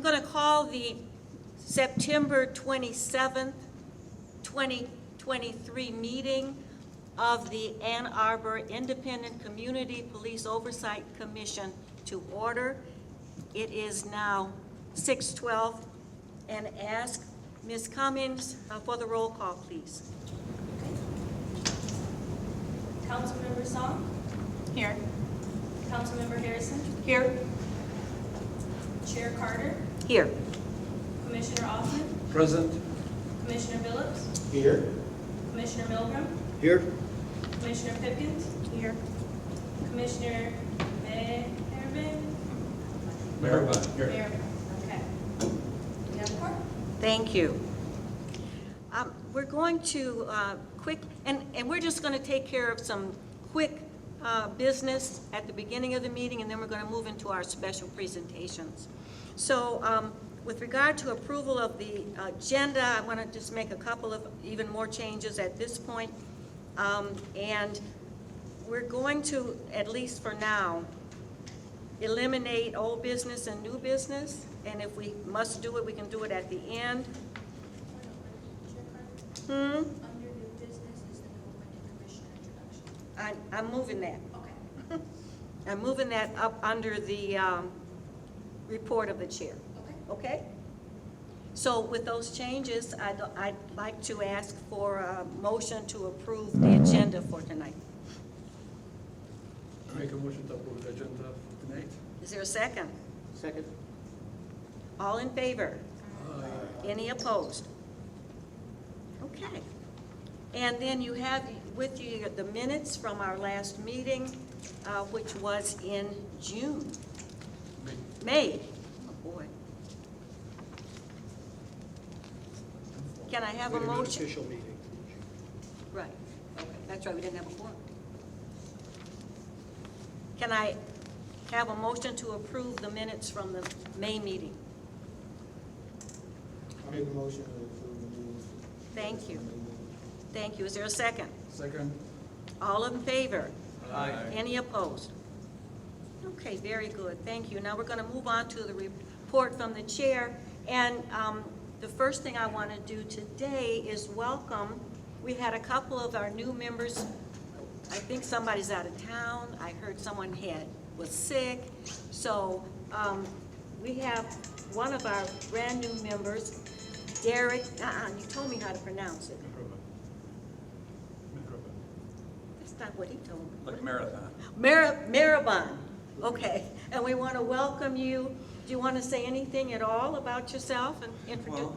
I'm going to call the September 27th, 2023 meeting of the Ann Arbor Independent Community Police Oversight Commission to order. It is now 6:12, and ask Ms. Cummings for the roll call, please. Councilmember Song? Here. Councilmember Harrison? Here. Chair Carter? Here. Commissioner Offman? Present. Commissioner Phillips? Here. Commissioner Milgram? Here. Commissioner Pipkins? Here. Commissioner Merriman? Maribon. Here. Merriman. Okay. We have a quorum. Thank you. We're going to and we're just going to take care of some quick business at the beginning of the meeting, and then we're going to move into our special presentations. So with regard to approval of the agenda, I want to just make a couple of even more changes at this point. And we're going to, at least for now, eliminate old business and new business. And if we must do it, we can do it at the end. Under new business is the appointed commissioner introduction. I'm moving that. Okay. I'm moving that up under the report of the chair. Okay. Okay? So with those changes, I'd like to ask for a motion to approve the agenda for tonight. I make a motion to approve the agenda for tonight. Is there a second? Second. All in favor? Aye. Any opposed? Okay. And then you have with you the minutes from our last meeting, which was in June. May. Oh, boy. Can I have a motion? Official meeting. Right. Okay. That's right, we didn't have a quorum. Can I have a motion to approve the minutes from the May meeting? I make a motion to approve the minutes. Thank you. Thank you. Is there a second? Second. All in favor? Aye. Any opposed? Okay, very good. Thank you. Now we're going to move on to the report from the chair. And the first thing I want to do today is welcome. We had a couple of our new members. I think somebody's out of town. I heard someone was sick. So we have one of our brand new members, Derek. You told me how to pronounce it. That's not what he told me. Like marathon. Maribon. Okay. And we want to welcome you. Do you want to say anything at all about yourself and introduce? Well,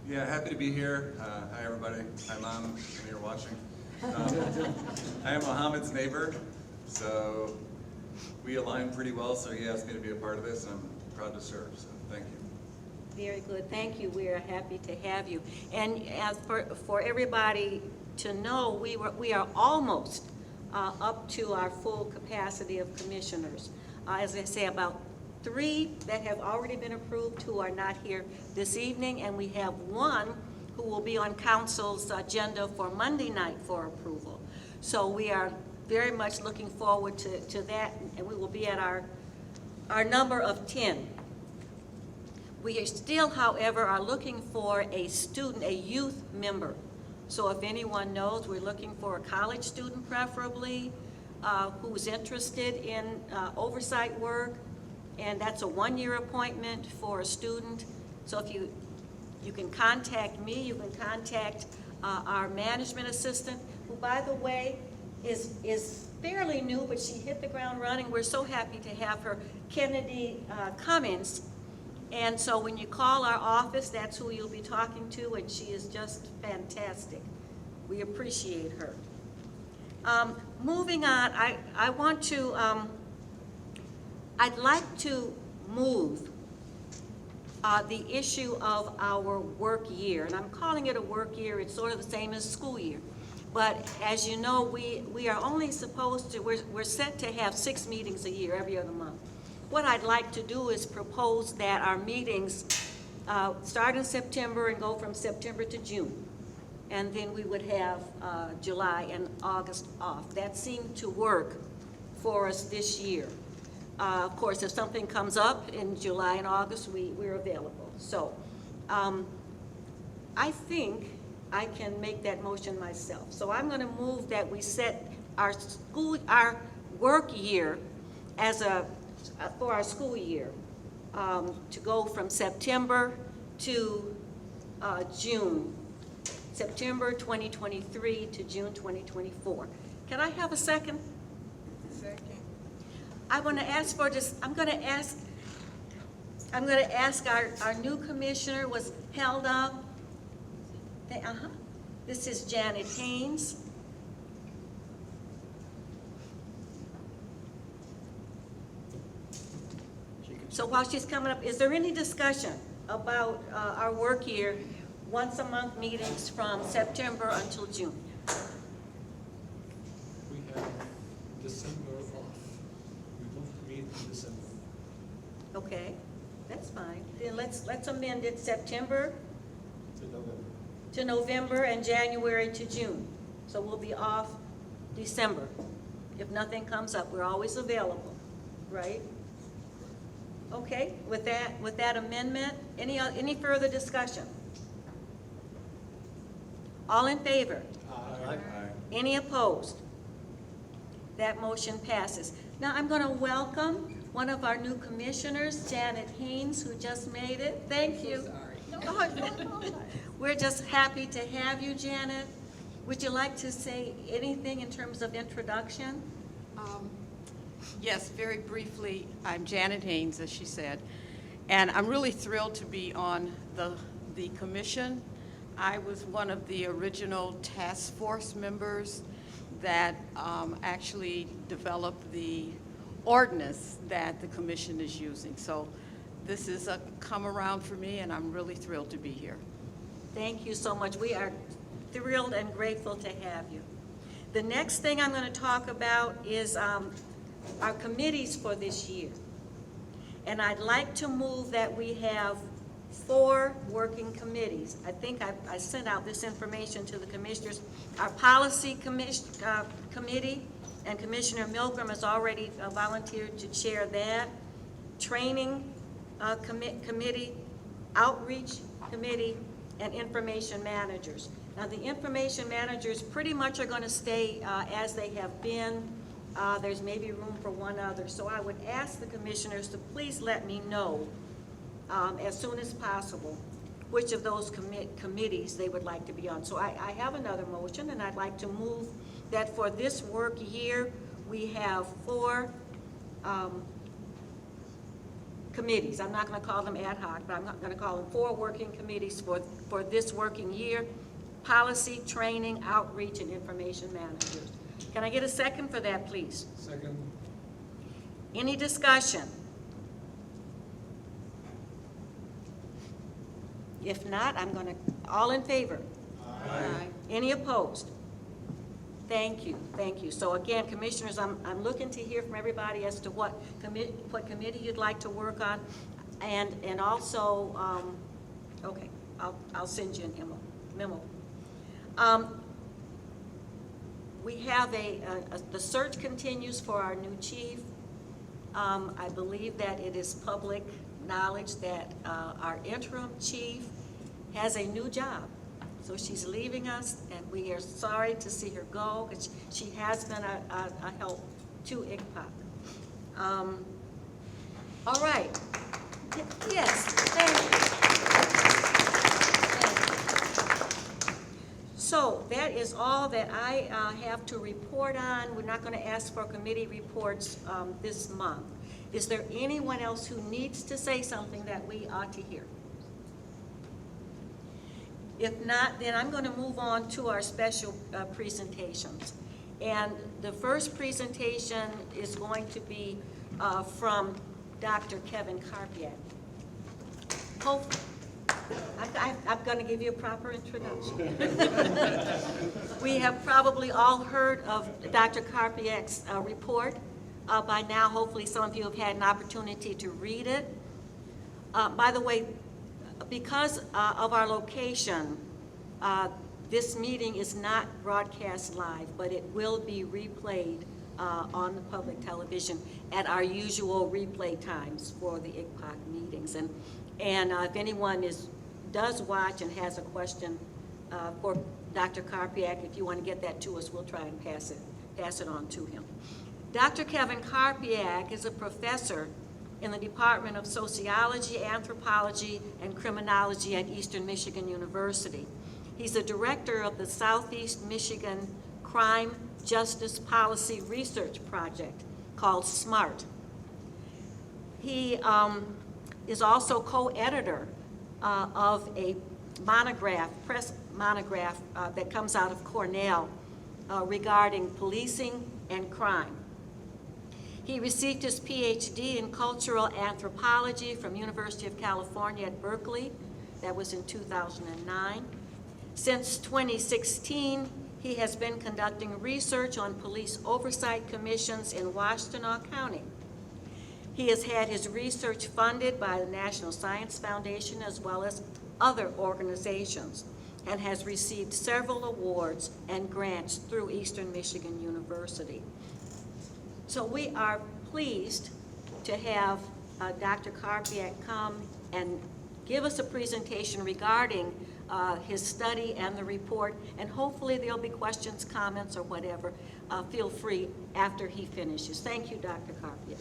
yeah, happy to be here. Hi, everybody. Hi, Mom. I know you're watching. I am Mohammed's neighbor, so we align pretty well, so he asked me to be a part of this, and I'm proud to serve, so thank you. Very good. Thank you. We are happy to have you. And as for everybody to know, we are almost up to our full capacity of commissioners. As I say, about 3 that have already been approved who are not here this evening, and we have 1 who will be on council's agenda for Monday night for approval. So we are very much looking forward to that, and we will be at our number of 10. We are still, however, are looking for a youth member. So if anyone knows, we're looking for a college student preferably, who's interested in oversight work, and that's a 1-year appointment for a student. So if you can contact me, you can contact our management assistant, who, by the way, is fairly new, but she hit the ground running. We're so happy to have her, Kennedy Cummings. And so when you call our office, that's who you'll be talking to, and she is just fantastic. We appreciate her. Moving on, I want to, I'd like to move the issue of our work year. And I'm calling it a work year. It's sort of the same as school year. But as you know, we are only supposed to, we're set to have 6 meetings a year, every other month. What I'd like to do is propose that our meetings start in September and go from September to June. And then we would have July and August off. That seemed to work for us this year. Of course, if something comes up in July and August, we're available. So I think I can make that motion myself. So I'm going to move that we set our work year for our school year to go from September to June, September 2023 to June 2024. Can I have a second? Second. I want to ask for this, I'm going to ask our new commissioner was held up. This is Janet Haynes. So while she's coming up, is there any discussion about our work year, once a month meetings from September until June? We have December off. We don't meet in December. Okay, that's fine. Then let's amend it September To November. to November and January to June. So we'll be off December. If nothing comes up, we're always available, right? Okay, with that amendment, any further discussion? All in favor? Aye. Any opposed? That motion passes. Now I'm going to welcome one of our new commissioners, Janet Haynes, who just made it. Thank you. We're just happy to have you, Janet. Would you like to say anything in terms of introduction? Yes, very briefly, I'm Janet Haynes, as she said, and I'm really thrilled to be on the commission. I was one of the original task force members that actually developed the ordinance that the commission is using. So this is a come around for me, and I'm really thrilled to be here. Thank you so much. We are thrilled and grateful to have you. The next thing I'm going to talk about is our committees for this year. And I'd like to move that we have 4 working committees. I think I sent out this information to the commissioners. Our policy committee, and Commissioner Milgram has already volunteered to chair that. Training committee, outreach committee, and information managers. Now, the information managers pretty much are going to stay as they have been. There's maybe room for one other. So I would ask the commissioners to please let me know as soon as possible which of those committees they would like to be on. So I have another motion, and I'd like to move that for this work year, we have 4 committees. I'm not going to call them ad hoc, but I'm not going to call them 4 working committees for this working year: policy, training, outreach, and information managers. Can I get a second for that, please? Second. Any discussion? If not, I'm going to, all in favor? Aye. Any opposed? Thank you, thank you. So again, commissioners, I'm looking to hear from everybody as to what committee you'd like to work on, and also, okay, I'll send you an memo. We have the search continues for our new chief. I believe that it is public knowledge that our interim chief has a new job. So she's leaving us, and we are sorry to see her go, because she has been a help to ICPOC. All right. Yes, thank you. So that is all that I have to report on. We're not going to ask for committee reports this month. Is there anyone else who needs to say something that we ought to hear? If not, then I'm going to move on to our special presentations. And the first presentation is going to be from Dr. Kevin Karpiak. I'm going to give you a proper introduction. We have probably all heard of Dr. Karpiak's report by now. Hopefully some of you have had an opportunity to read it. By the way, because of our location, this meeting is not broadcast live, but it will be replayed on the public television at our usual replay times for the ICPOC meetings. And if anyone does watch and has a question for Dr. Karpiak, if you want to get that to us, we'll try and pass it on to him. Dr. Kevin Karpiak is a professor in the Department of Sociology, Anthropology, and Criminology at Eastern Michigan University. He's a director of the Southeast Michigan Crime Justice Policy Research Project called SMART. He is also co-editor of a press monograph that comes out of Cornell regarding policing and crime. He received his PhD in cultural anthropology from University of California at Berkeley. That was in 2009. Since 2016, he has been conducting research on police oversight commissions in Washtenaw County. He has had his research funded by the National Science Foundation as well as other organizations, and has received several awards and grants through Eastern Michigan University. So we are pleased to have Dr. Karpiak come and give us a presentation regarding his study and the report, and hopefully there'll be questions, comments, or whatever. Feel free after he finishes. Thank you, Dr. Karpiak.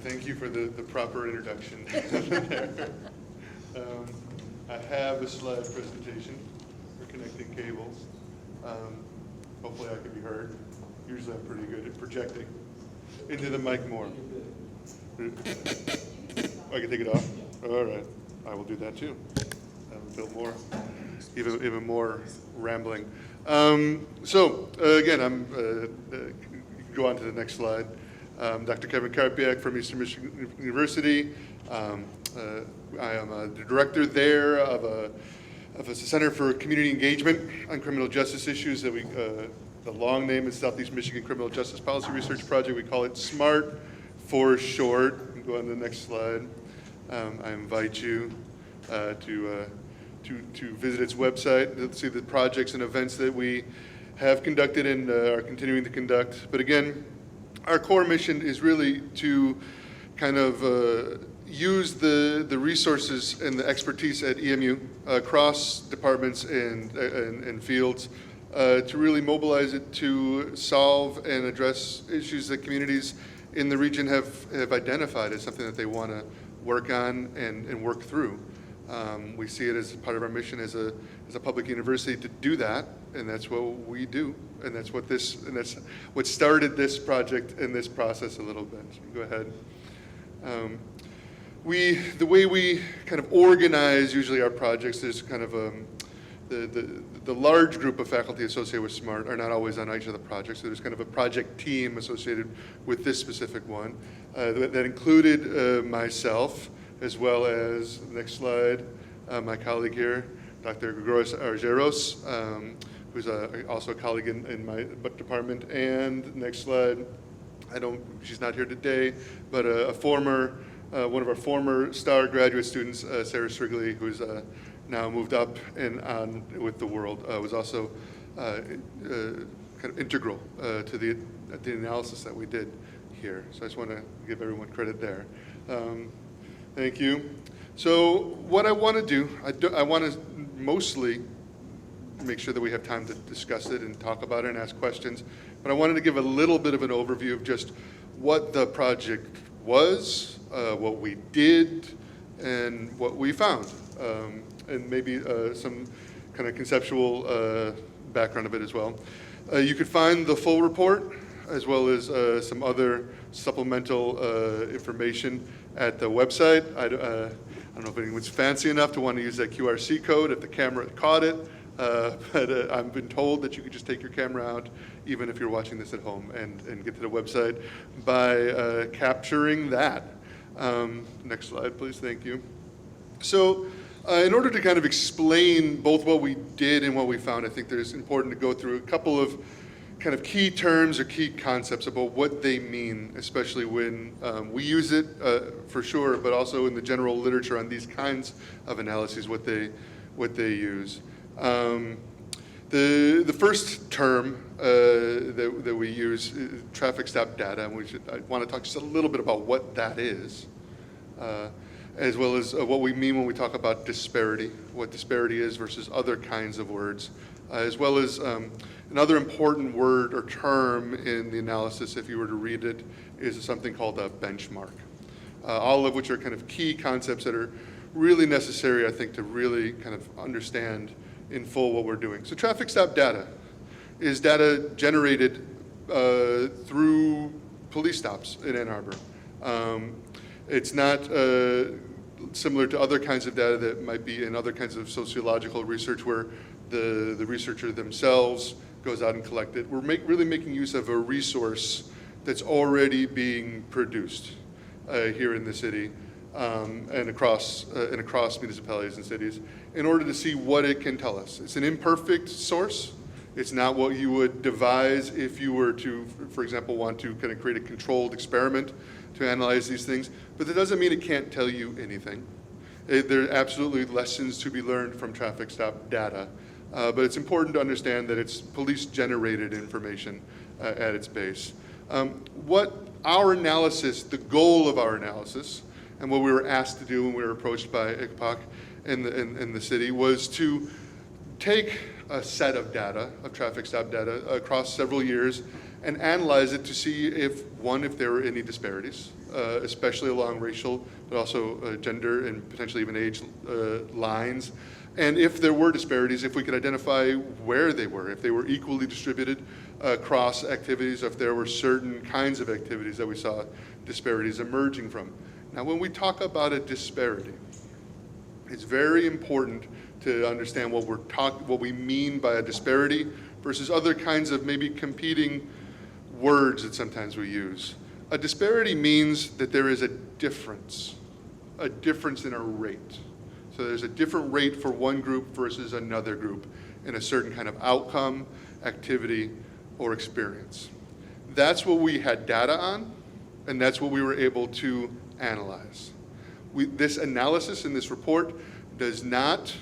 Thank you for the proper introduction. I have a slide presentation for connecting cables. Hopefully I can be heard. Usually I'm pretty good at projecting into the mic more. I can take it off? All right, I will do that too. That'll feel more, even more rambling. Again, go on to the next slide. Dr. Kevin Karpiak from Eastern Michigan University. I am the director there of a Center for Community Engagement on Criminal Justice Issues that the long name is Southeast Michigan Criminal Justice Policy Research Project. We call it SMART for short. You can go on to the next slide. I invite you to visit its website to see the projects and events that we have conducted and are continuing to conduct. But again, our core mission is really to kind of use the resources and the expertise at EMU across departments and fields to really mobilize it to solve and address issues that communities in the region have identified as something that they want to work on and work through. We see it as part of our mission as a public university to do that, and that's what we do, and that's what started this project and this process a little bit. So go ahead. The way we kind of organize usually our projects is kind of the large group of faculty associated with SMART are not always on each of the projects. So there's kind of a project team associated with this specific one that included myself, as well as, next slide, my colleague here, Dr. Gregoris Argeros, who's also a colleague in my department. And next slide, she's not here today, but one of our former STAR graduate students, Sarah Strigley, who's now moved up and on with the world, was also kind of integral to the analysis that we did here. So I just want to give everyone credit there. Thank you. So what I want to do, I want to mostly make sure that we have time to discuss it and talk about it and ask questions, but I wanted to give a little bit of an overview of just what the project was, what we did, and what we found, and maybe some kind of conceptual background of it as well. You could find the full report as well as some other supplemental information at the website. I don't know if anyone's fancy enough to want to use that QRC code if the camera caught it, but I've been told that you could just take your camera out, even if you're watching this at home, and get to the website by capturing that. Next slide, please. Thank you. So in order to kind of explain both what we did and what we found, I think it's important to go through a couple of kind of key terms or key concepts about what they mean, especially when we use it for sure, but also in the general literature on these kinds of analyses, what they use. The first term that we use, traffic stop data, and I want to talk just a little bit about what that is, as well as what we mean when we talk about disparity, what disparity is versus other kinds of words, as well as another important word or term in the analysis, if you were to read it, is something called a benchmark, all of which are kind of key concepts that are really necessary, I think, to really kind of understand in full what we're doing. So traffic stop data is data generated through police stops in Ann Arbor. It's not similar to other kinds of data that might be in other kinds of sociological research where the researcher themselves goes out and collects it. We're really making use of a resource that's already being produced here in the city and across municipalities and cities in order to see what it can tell us. It's an imperfect source. It's not what you would devise if you were to, for example, want to kind of create a controlled experiment to analyze these things, but that doesn't mean it can't tell you anything. There are absolutely lessons to be learned from traffic stop data, but it's important to understand that it's police-generated information at its base. What our analysis, the goal of our analysis, and what we were asked to do when we were approached by ICPOC in the city was to take a set of data, of traffic stop data, across several years and analyze it to see if there were any disparities, especially along racial, but also gender and potentially even age lines. And if there were disparities, if we could identify where they were, if they were equally distributed across activities, if there were certain kinds of activities that we saw disparities emerging from. Now, when we talk about a disparity, it's very important to understand what we mean by a disparity versus other kinds of maybe competing words that sometimes we use. A disparity means that there is a difference in a rate. So there's a different rate for one group versus another group in a certain kind of outcome, activity, or experience. That's what we had data on, and that's what we were able to analyze. This analysis in this report does not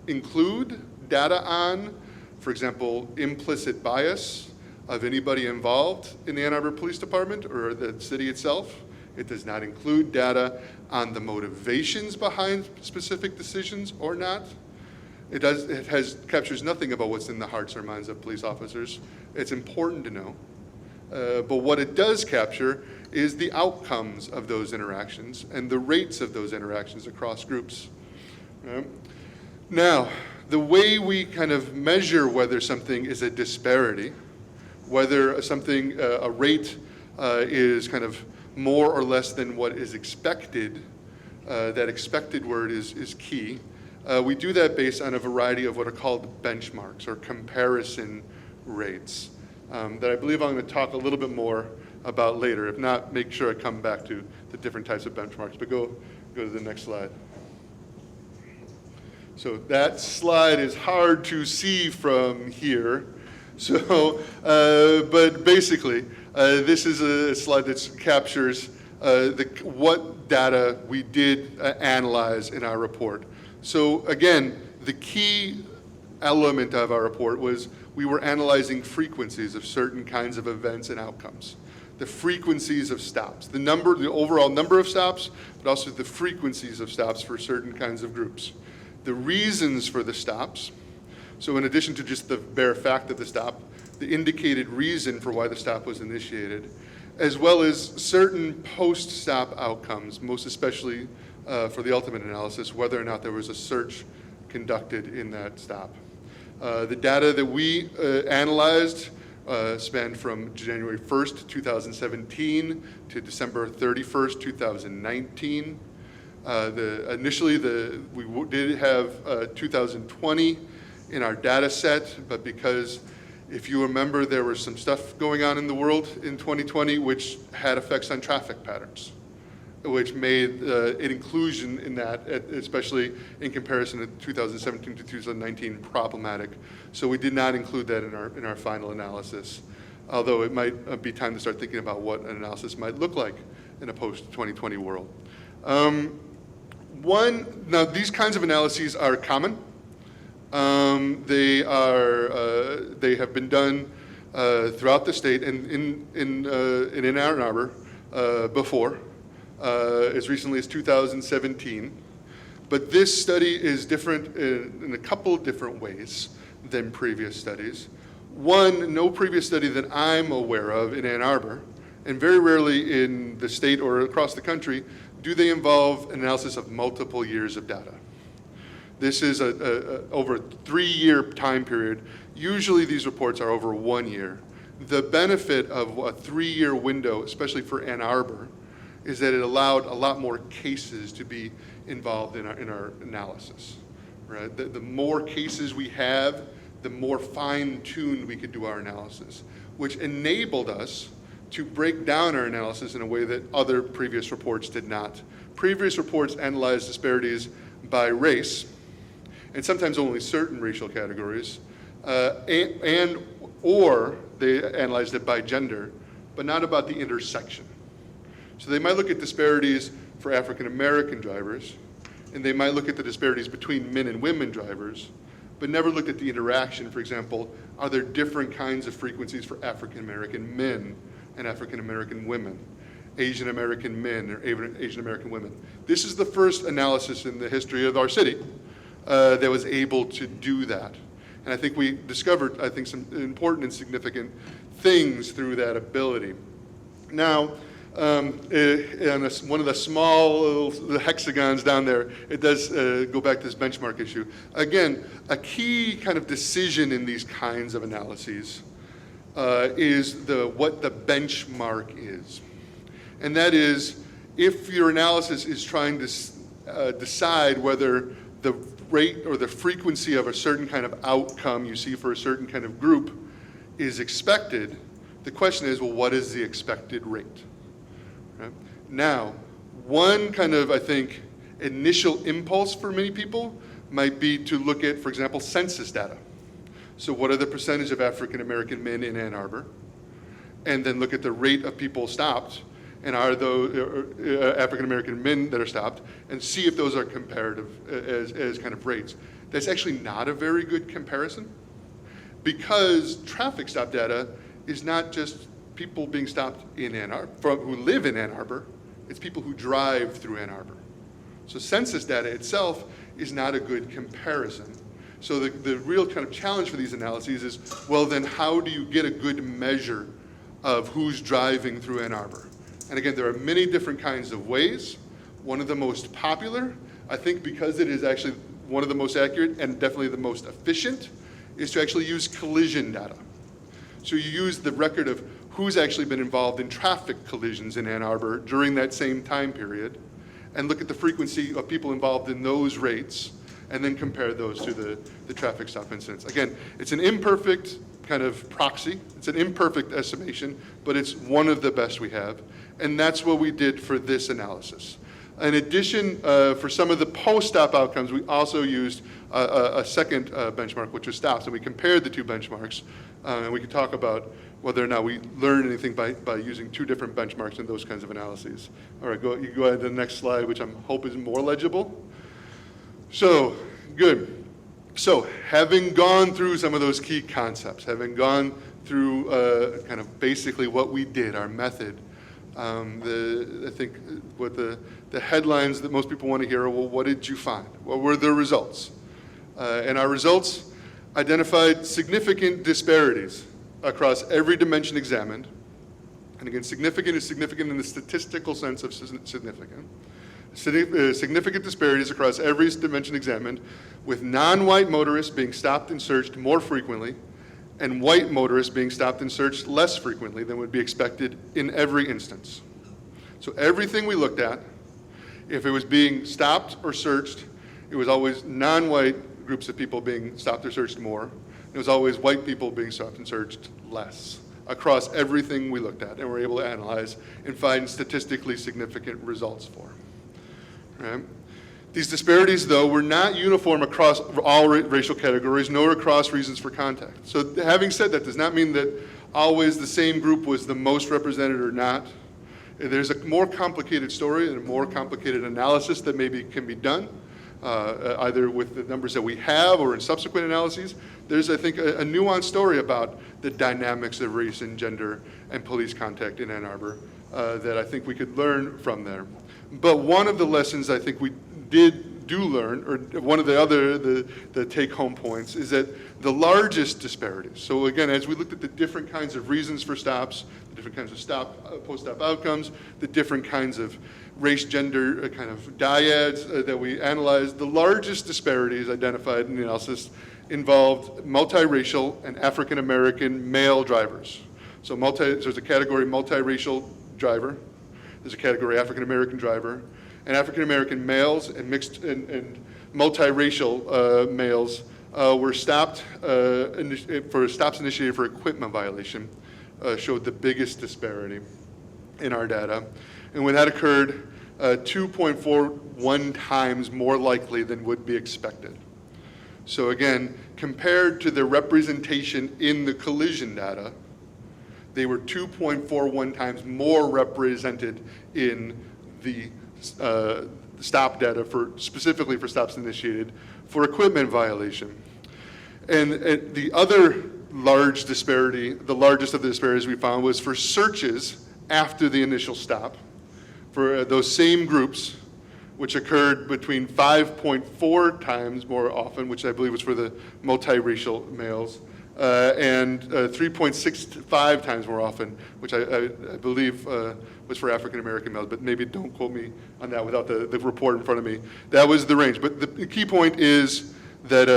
include data on, for example, implicit bias of anybody involved in the Ann Arbor Police Department or the city itself. It does not include data on the motivations behind specific decisions or not. It captures nothing about what's in the hearts or minds of police officers. It's important to know. But what it does capture is the outcomes of those interactions and the rates of those interactions across groups. Now, the way we kind of measure whether something is a disparity, whether a rate is kind of more or less than what is expected, that expected word is key. We do that based on a variety of what are called benchmarks or comparison rates that I believe I'm going to talk a little bit more about later. If not, make sure I come back to the different types of benchmarks. But go to the next slide. So that slide is hard to see from here. So, but basically, this is a slide that captures what data we did analyze in our report. So again, the key element of our report was we were analyzing frequencies of certain kinds of events and outcomes. The frequencies of stops, the overall number of stops, but also the frequencies of stops for certain kinds of groups. The reasons for the stops, so in addition to just the bare fact of the stop, the indicated reason for why the stop was initiated, as well as certain post-stop outcomes, most especially for the ultimate analysis, whether or not there was a search conducted in that stop. The data that we analyzed spanned from January 1st, 2017 to December 31st, 2019. Initially, we did have 2020 in our data set, but because if you remember, there was some stuff going on in the world in 2020 which had effects on traffic patterns, which made an inclusion in that, especially in comparison to 2017 to 2019, problematic. So we did not include that in our final analysis, although it might be time to start thinking about what an analysis might look like in a post-2020 world. Now these kinds of analyses are common. They have been done throughout the state and in Ann Arbor before, as recently as 2017. But this study is different in a couple of different ways than previous studies. One, no previous study that I'm aware of in Ann Arbor, and very rarely in the state or across the country, do they involve analysis of multiple years of data. This is over a 3-year time period. Usually these reports are over 1 year. The benefit of a 3-year window, especially for Ann Arbor, is that it allowed a lot more cases to be involved in our analysis, right? The more cases we have, the more fine-tuned we could do our analysis, which enabled us to break down our analysis in a way that other previous reports did not. Previous reports analyzed disparities by race, and sometimes only certain racial categories, or they analyzed it by gender, but not about the intersection. So they might look at disparities for African American drivers, and they might look at the disparities between men and women drivers, but never looked at the interaction. For example, are there different kinds of frequencies for African American men and African American women, Asian American men or Asian American women? This is the first analysis in the history of our city that was able to do that. And I think we discovered, some important and significant things through that ability. Now, on one of the small little hexagons down there, it does go back to this benchmark issue. Again, a key kind of decision in these kinds of analyses is what the benchmark is. And that is, if your analysis is trying to decide whether the rate or the frequency of a certain kind of outcome you see for a certain kind of group is expected, the question is, well, what is the expected rate? Right? Now, one kind of, initial impulse for many people might be to look at, for example, census data. So what are the percentage of African American men in Ann Arbor? And then look at the rate of people stopped, and are those African American men that are stopped, and see if those are comparative as kind of rates. That's actually not a very good comparison, because traffic stop data is not just people being stopped in Ann Arbor, who live in Ann Arbor, it's people who drive through Ann Arbor. So census data itself is not a good comparison. So the real kind of challenge for these analyses is, well, then how do you get a good measure of who's driving through Ann Arbor? And again, there are many different kinds of ways. One of the most popular, I think because it is actually one of the most accurate and definitely the most efficient, is to actually use collision data. So you use the record of who's actually been involved in traffic collisions in Ann Arbor during that same time period, and look at the frequency of people involved in those rates, and then compare those to the traffic stop incidents. Again, it's an imperfect kind of proxy. It's an imperfect estimation, but it's one of the best we have. And that's what we did for this analysis. In addition, for some of the post-stop outcomes, we also used a second benchmark, which was stops, and we compared the two benchmarks. And we could talk about whether or not we learned anything by using two different benchmarks in those kinds of analyses. All right, you go ahead to the next slide, which I hope is more legible. So, good. So, having gone through some of those key concepts, having gone through kind of basically what we did, our method, I think what the headlines that most people want to hear are, well, what did you find? What were the results? And our results identified significant disparities across every dimension examined. And again, significant is significant in the statistical sense of significant. Significant disparities across every dimension examined, with non-white motorists being stopped and searched more frequently, and white motorists being stopped and searched less frequently than would be expected in every instance. So everything we looked at, if it was being stopped or searched, it was always non-white groups of people being stopped or searched more. It was always white people being stopped and searched less across everything we looked at and were able to analyze and find statistically significant results for. Right? These disparities, though, were not uniform across all racial categories, nor across reasons for contact. So having said that does not mean that always the same group was the most represented or not. There's a more complicated story and a more complicated analysis that maybe can be done. either with the numbers that we have or in subsequent analyses. There's, I think, a nuanced story about the dynamics of race and gender and police contact in Ann Arbor that I think we could learn from there. But one of the lessons I think we do learn, or one of the take-home points, is that the largest disparities. So again, as we looked at the different kinds of reasons for stops, the different kinds of post-stop outcomes, the different kinds of race, gender kind of dyads that we analyzed, the largest disparities identified in the analysis involved multiracial and African-American male drivers. So there's a category multiracial driver, there's a category African-American driver, and African-American males and mixed and multiracial males were stopped for stops initiated for equipment violation, showed the biggest disparity in our data. And when that occurred, 2.41 times more likely than would be expected. So again, compared to the representation in the collision data, they were 2.41 times more represented in the stop data specifically for stops initiated for equipment violation. And the other large disparity, the largest of the disparities we found, was for searches after the initial stop for those same groups, which occurred between 5.4 times more often, which I believe was for the multiracial males, and 3.65 times more often, which I believe was for African-American males, but maybe don't quote me on that without the report in front of me. That was the range. But the key point is that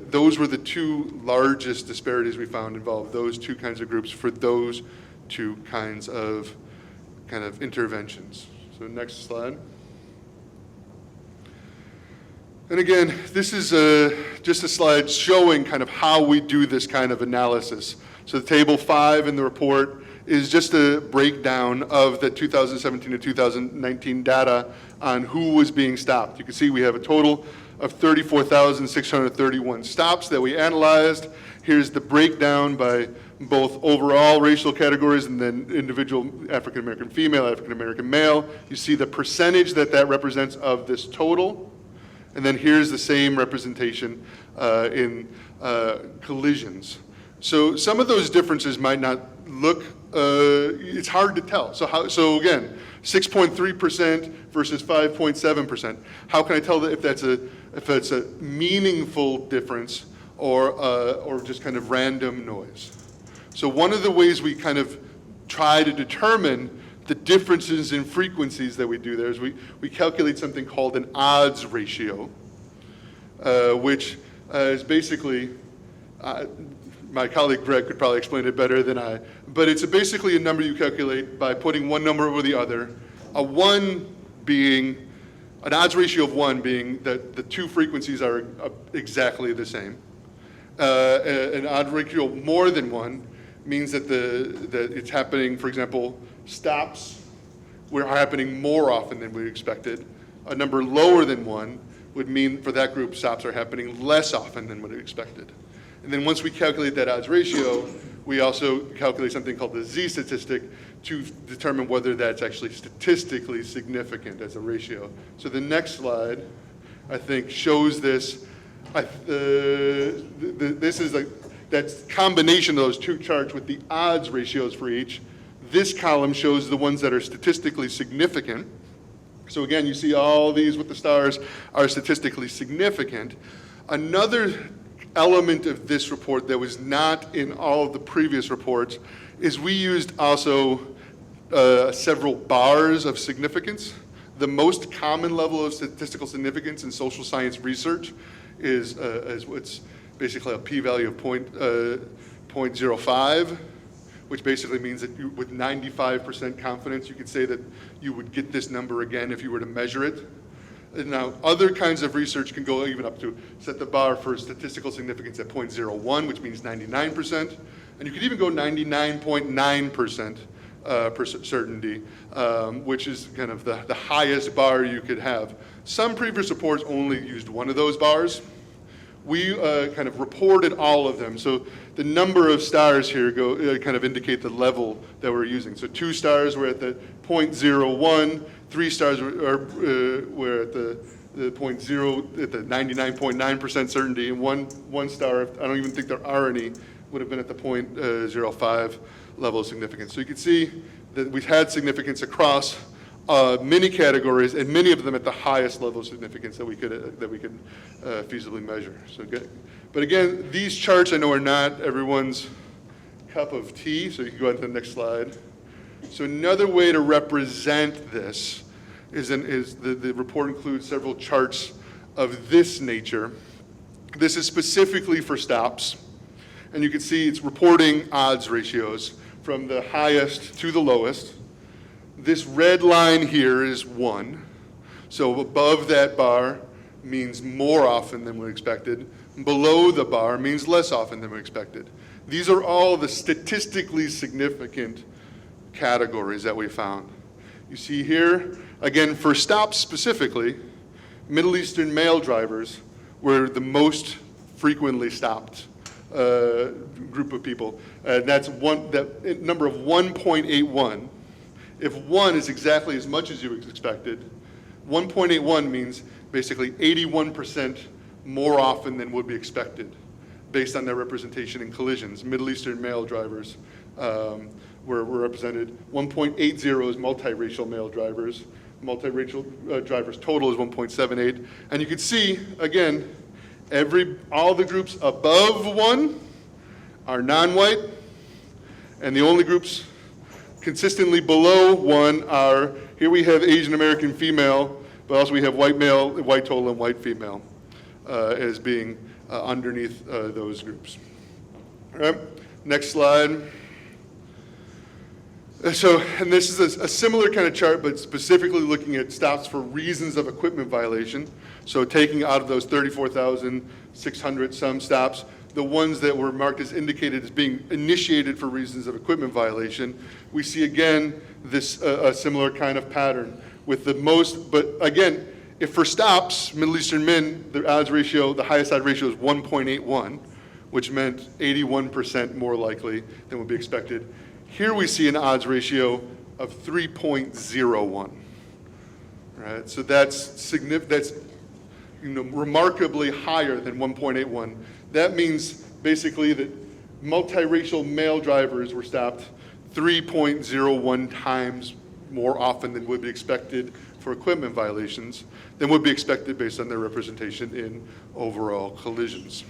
those were the two largest disparities we found involved those two kinds of groups for those two kinds of interventions. So next slide. And again, this is just a slide showing kind of how we do this kind of analysis. So the table 5 in the report is just a breakdown of the 2017 to 2019 data on who was being stopped. You can see we have a total of 34,631 stops that we analyzed. Here's the breakdown by both overall racial categories and then individual African-American female, African-American male. You see the percentage that represents of this total. And then here's the same representation in collisions. So some of those differences might not look, it's hard to tell. So again, 6.3% versus 5.7%. How can I tell that if that's a meaningful difference or just kind of random noise? So one of the ways we kind of try to determine the differences in frequencies that we do there is we calculate something called an odds ratio, which is basically, my colleague Greg could probably explain it better than I, but it's basically a number you calculate by putting one number over the other, an odds ratio of 1 being that the two frequencies are exactly the same. An odd ratio more than 1 means that it's happening, for example, stops were happening more often than we expected. A number lower than 1 would mean for that group stops are happening less often than what we expected. And then once we calculate that odds ratio, we also calculate something called the Z-statistic to determine whether that's actually statistically significant as a ratio. So the next slide, I think, shows this. This is that combination of those two charts with the odds ratios for each. This column shows the ones that are statistically significant. So again, you see all these with the stars are statistically significant. Another element of this report that was not in all of the previous reports is we used also several bars of significance. The most common level of statistical significance in social science research is what's basically a p-value of 0.05, which basically means that with 95% confidence, you could say that you would get this number again if you were to measure it. And now, other kinds of research can go even up to set the bar for statistical significance at 0.01, which means 99%. And you could even go 99.9% certainty, which is kind of the highest bar you could have. Some previous reports only used one of those bars. We kind of reported all of them. So the number of stars here kind of indicate the level that we're using. So 2 stars were at the 0.01, 3 stars were at the the 0.0 at the 99.9% certainty, and one star, I don't even think there are any, would have been at the 0.05 level of significance. So you can see that we've had significance across many categories, and many of them at the highest level of significance that we could feasibly measure. So good. But again, these charts I know are not everyone's cup of tea, so you can go on to the next slide. So another way to represent this is the report includes several charts of this nature. This is specifically for stops, and you can see it's reporting odds ratios from the highest to the lowest. This red line here is 1, so above that bar means more often than we expected. Below the bar means less often than we expected. These are all the statistically significant categories that we found. You see here, again, for stops specifically, Middle Eastern male drivers were the most frequently stopped group of people. That's that number of 1.81. If 1 is exactly as much as you expected, 1.81 means basically 81% more often than would be expected based on their representation in collisions. Middle Eastern male drivers were represented. 1.80 is multiracial male drivers. Multiracial drivers total is 1.78. And you can see, again, all the groups above 1 are non-white, and the only groups consistently below 1 are, here we have Asian American female, but also we have white male, white total, and white female as being underneath those groups. All right, next slide. So, and this is a similar kind of chart, but specifically looking at stops for reasons of equipment violation. So taking out of those 34,600 some stops, the ones that were marked as indicated as being initiated for reasons of equipment violation, we see again this a similar kind of pattern with the most, but again, if for stops, Middle Eastern men, the odds ratio, the highest odds ratio is 1.81, which meant 81% more likely than would be expected. Here we see an odds ratio of 3.01. Right? So that's significant. That's remarkably higher than 1.81. That means basically that multiracial male drivers were stopped 3.01 times more often than would be expected for equipment violations than would be expected based on their representation in overall collisions.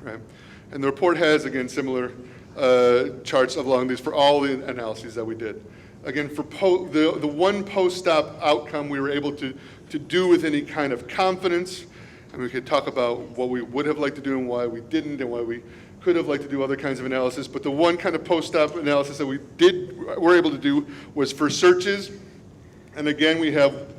Right? And the report has, again, similar charts along these for all the analyses that we did. Again, for the one post-stop outcome we were able to do with any kind of confidence, and we could talk about what we would have liked to do and why we didn't and why we could have liked to do other kinds of analysis, but the one kind of post-stop analysis that we were able to do was for searches. And again, we have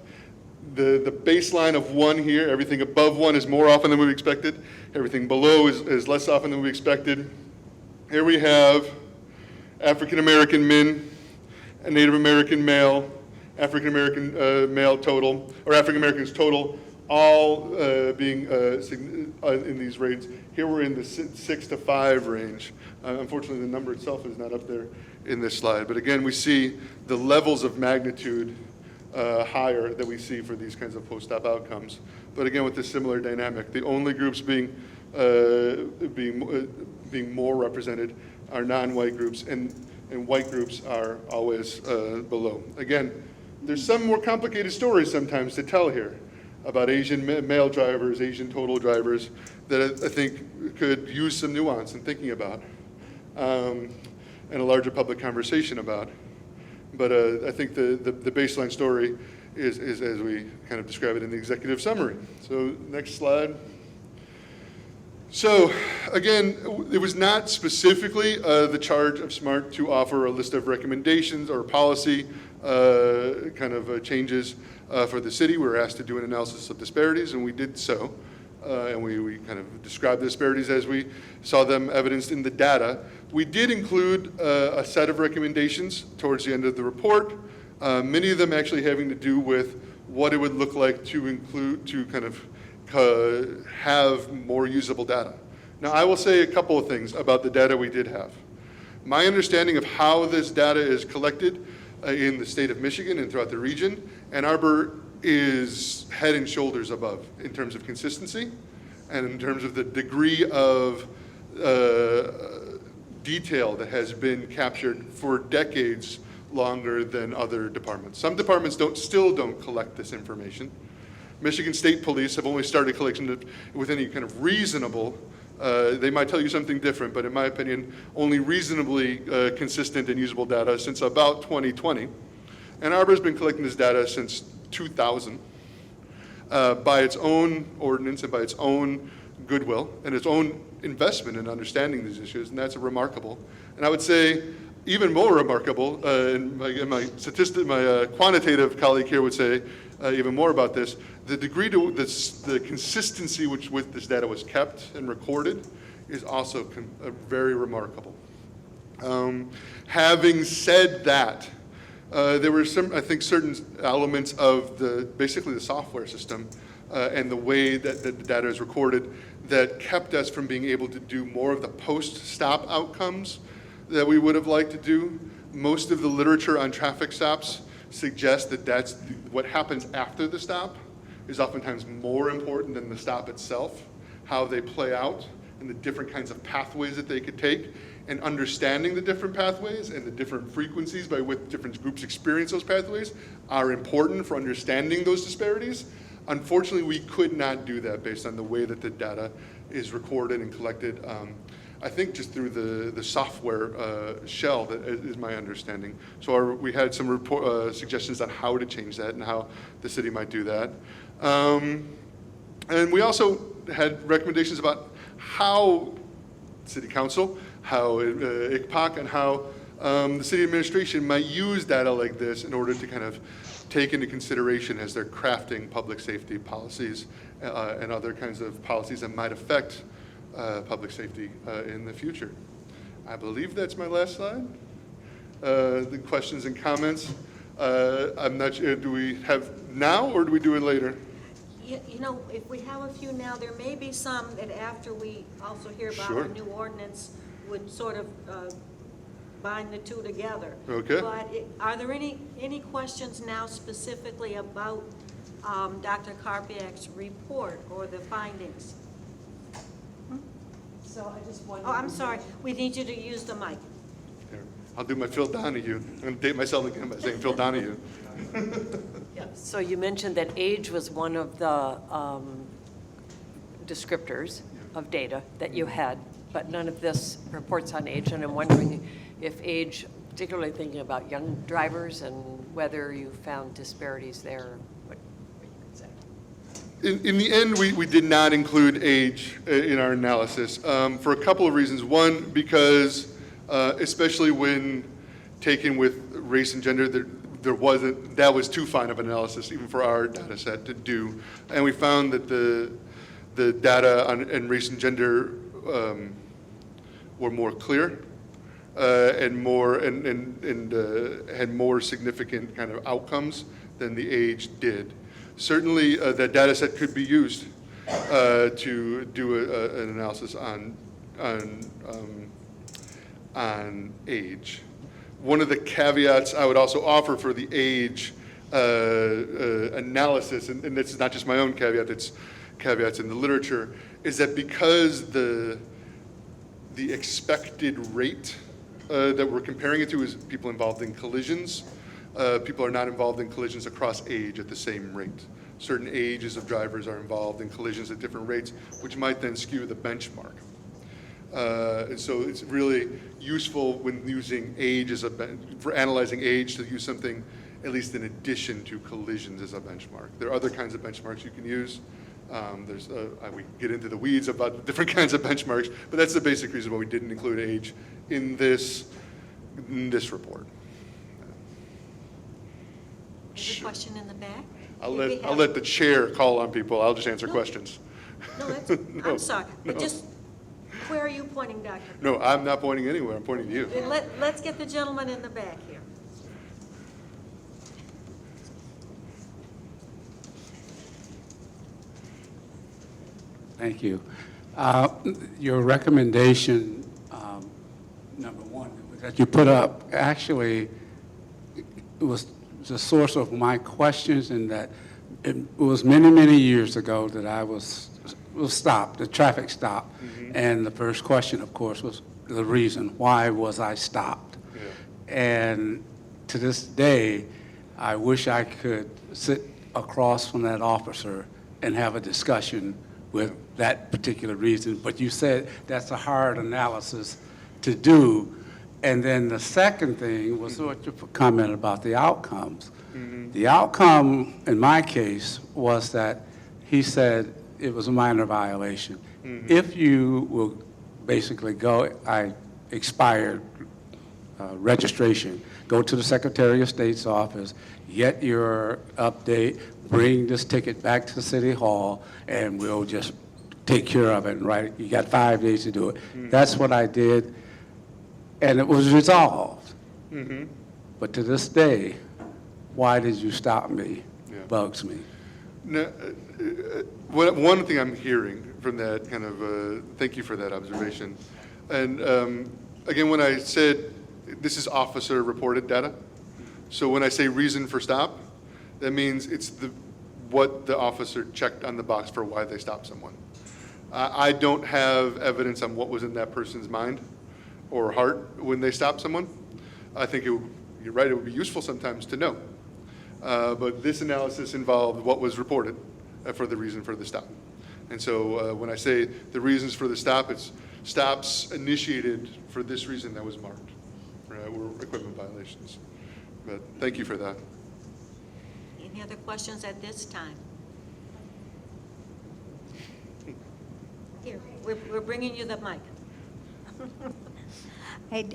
the baseline of 1 here. Everything above 1 is more often than we expected. Everything below is less often than we expected. Here we have African American men, a Native American male, African American male total, or African Americans total, all being in these rates. Here we're in the 6 to 5 range. Unfortunately, the number itself is not up there in this slide. But again, we see the levels of magnitude higher that we see for these kinds of post-op outcomes. But again, with this similar dynamic, the only groups being more represented are non-white groups, and white groups are always below. Again, there's some more complicated stories sometimes to tell here about Asian male drivers, Asian total drivers, that I think could use some nuance in thinking about, and a larger public conversation about. But I think the baseline story is as we kind of describe it in the executive summary. So next slide. So again, it was not specifically the charge of SMART to offer a list of recommendations or policy changes for the city. We were asked to do an analysis of disparities, and we did so. And we kind of described the disparities as we saw them evidenced in the data. We did include a set of recommendations towards the end of the report, many of them actually having to do with what it would look like to have more usable data. Now, I will say a couple of things about the data we did have. My understanding of how this data is collected in the state of Michigan and throughout the region, Ann Arbor is head and shoulders above in terms of consistency and in terms of the degree of detail that has been captured for decades longer than other departments. Some departments still don't collect this information. Michigan State Police have only started collection it with any kind of reasonable, they might tell you something different, but in my opinion, only reasonably consistent and usable data since about 2020. Ann Arbor's been collecting this data since 2000 by its own ordinance and by its own goodwill and its own investment in understanding these issues, and that's remarkable. And I would say even more remarkable, and my quantitative colleague here would say even more about this, the degree to the consistency with this data was kept and recorded is also very remarkable. Having said that, there were I think, certain elements of basically the software system and the way that the data is recorded that kept us from being able to do more of the post-stop outcomes that we would have liked to do. Most of the literature on traffic stops suggests that what happens after the stop is oftentimes more important than the stop itself, how they play out and the different kinds of pathways that they could take, and understanding the different pathways and the different frequencies by which different groups experience those pathways are important for understanding those disparities. Unfortunately, we could not do that based on the way that the data is recorded and collected. I think just through the software shell, that is my understanding. So we had some suggestions on how to change that and how the city might do that. And we also had recommendations about how City Council, how ICPOC, and how the city administration might use data like this in order to kind of take into consideration as they're crafting public safety policies and other kinds of policies that might affect public safety in the future. I believe that's my last slide. The questions and comments. I'm not sure, do we have now or do we do it later? You know, if we have a few now, there may be some that after we also hear about Sure. our new ordinance would sort of bind the two together. Okay. But are there any questions now specifically about Dr. Karpiak's report or the findings? So I just wondered. Oh, I'm sorry, we need you to use the mic. Here, I'll do my Phil Donahue. I'm going to date myself again by saying Phil Donahue. Yeah, so you mentioned that age was one of the descriptors of data that you had, but none of this reports on age, and I'm wondering if age, particularly thinking about young drivers, and whether you found disparities there, what you could say. In the end, we did not include age in our analysis for a couple of reasons. One, because especially when taken with race and gender, that was too fine of an analysis even for our data set to do. And we found that the data on race and gender were more clear and had more significant kind of outcomes than the age did. Certainly, that data set could be used to do an analysis on age. One of the caveats I would also offer for the age analysis, and this is not just my own caveat, it's caveats in the literature, is that because the expected rate that we're comparing it to is people involved in collisions, people are not involved in collisions across age at the same rate. Certain ages of drivers are involved in collisions at different rates, which might then skew the benchmark. And so it's really useful when using age for analyzing age to use something at least in addition to collisions as a benchmark. There are other kinds of benchmarks you can use. We get into the weeds about the different kinds of benchmarks, but that's the basic reason why we didn't include age in this report. There's a question in the back? I'll Did we let have- the chair call on people. I'll just answer No. questions. No, that's, No, I'm sorry, but no. just, where are you pointing, Doctor? No, I'm not pointing anywhere. I'm pointing to you. Then let's get the gentleman in the back here. Thank you. Your recommendation, number one, that you put up, actually it was the source of my questions, in that it was many, many years ago that I was stopped, a traffic stop. And the first question, of course, was the reason, why was I stopped? Yeah. And to this day, I wish I could sit across from that officer and have a discussion with that particular reason. But you said that's a hard analysis to do. And then the second thing was what your comment about the outcomes. The outcome, in my case, was that he said it was a minor violation. If you will basically go, I expired registration, go to the Secretary of State's office, get your update, bring this ticket back to City Hall, and we'll just take care of it, right? You got 5 days to do it. That's what I did, and it was resolved. But to this day, why did you stop me? Yeah. Bugs me. No, one thing I'm hearing from that kind of, thank you for that observation. And again, when I said this is officer reported data, so when I say reason for stop, that means it's what the officer checked on the box for why they stopped someone. I don't have evidence on what was in that person's mind or heart when they stopped someone. I think you're right, it would be useful sometimes to know. But this analysis involved what was reported for the reason for the stop. And so when I say the reasons for the stop, it's stops initiated for this reason that was marked, right, were equipment violations. But thank you for that. Any other questions at this time? Here, we're bringing you the mic.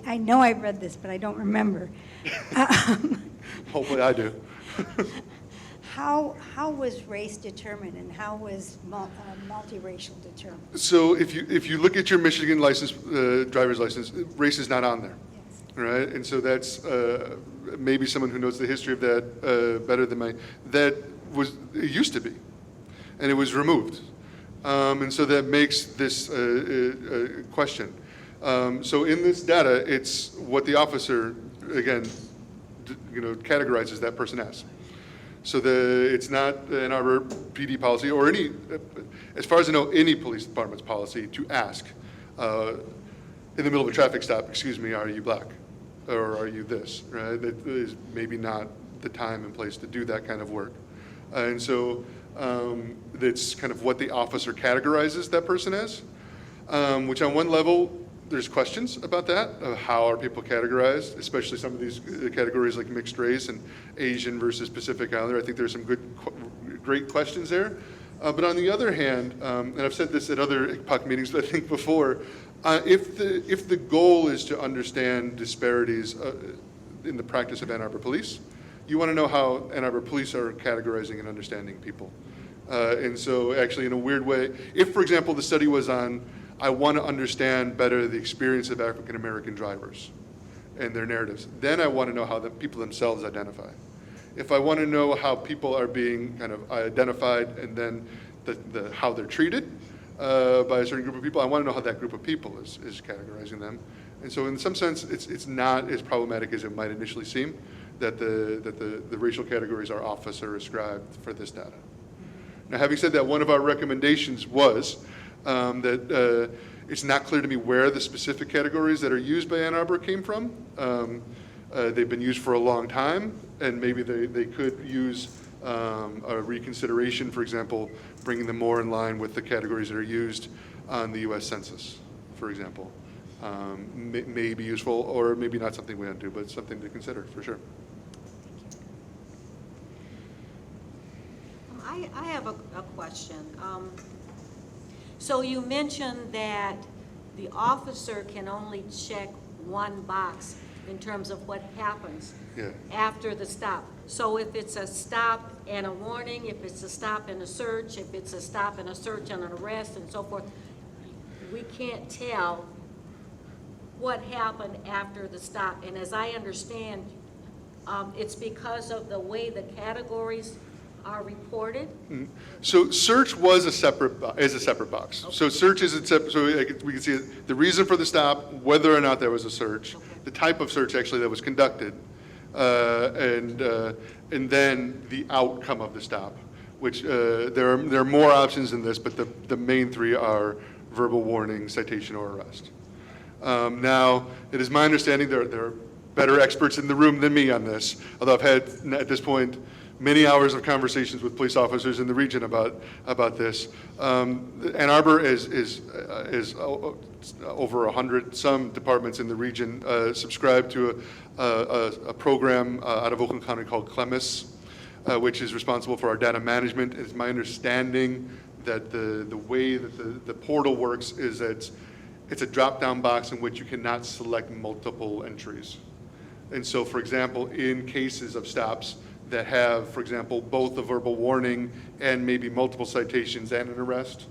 I know I read this, but I don't remember. Hopefully I do. How was race determined and how was multiracial determined? So if you look at your Michigan license, driver's license, race is not on there, Yes. right? And so that's maybe someone who knows the history of that better than me. That was, it used to be, and it was removed. And so that makes this question. So in this data, it's what the officer, again, categorizes that person as. So it's not an Arbor PD policy or any, as far as I know, any police department's policy to ask in the middle of a traffic stop, excuse me, are you black? Or are you this, right? That is maybe not the time and place to do that kind of work. And so that's kind of what the officer categorizes that person as, which on one level, there's questions about that, of how are people categorized, especially some of these categories like mixed race and Asian versus Pacific Islander. I think there's some great questions there. But on the other hand, and I've said this at other ICPOC meetings, but I think before, if the goal is to understand disparities in the practice of Ann Arbor Police, you want to know how Ann Arbor Police are categorizing and understanding people. And so actually in a weird way, if for example the study was on, I want to understand better the experience of African American drivers and their narratives, then I want to know how the people themselves identify. If I want to know how people are being kind of identified and then how they're treated by a certain group of people, I want to know how that group of people is categorizing them. And so in some sense, it's not as problematic as it might initially seem that the racial categories are officer ascribed for this data. Now, having said that, one of our recommendations was that it's not clear to me where the specific categories that are used by Ann Arbor came from. They've been used for a long time, and maybe they could use a reconsideration, for example, bringing them more in line with the categories that are used on the U.S. Census, for example. May be useful, or maybe not something we want to do, but something to consider, for sure. I have a question. So you mentioned that the officer can only check one box in terms of what happens after the stop. So if it's a stop and a warning, if it's a stop and a search, if it's a stop and a search and an arrest and so forth, we can't tell what happened after the stop. And as I understand, it's because of the way the categories are reported? Mm-hmm. So search was a separate box. Okay. So search is a separate, so we can see the reason for the stop, whether or not there was a search, the type of search actually that was conducted, and then the outcome of the stop, which there are more options than this, but the main three are verbal warning, citation, or arrest. Now, it is my understanding there are better experts in the room than me on this, although I've had, at this point, many hours of conversations with police officers in the region about this. Ann Arbor is over 100. Some departments in the region subscribe to a program out of Oakland County called CLEMIS, which is responsible for our data management. It's my understanding that the way that the portal works is that it's a drop-down box in which you cannot select multiple entries. And so, for example, in cases of stops that have, for example, both a verbal warning and maybe multiple citations and an arrest,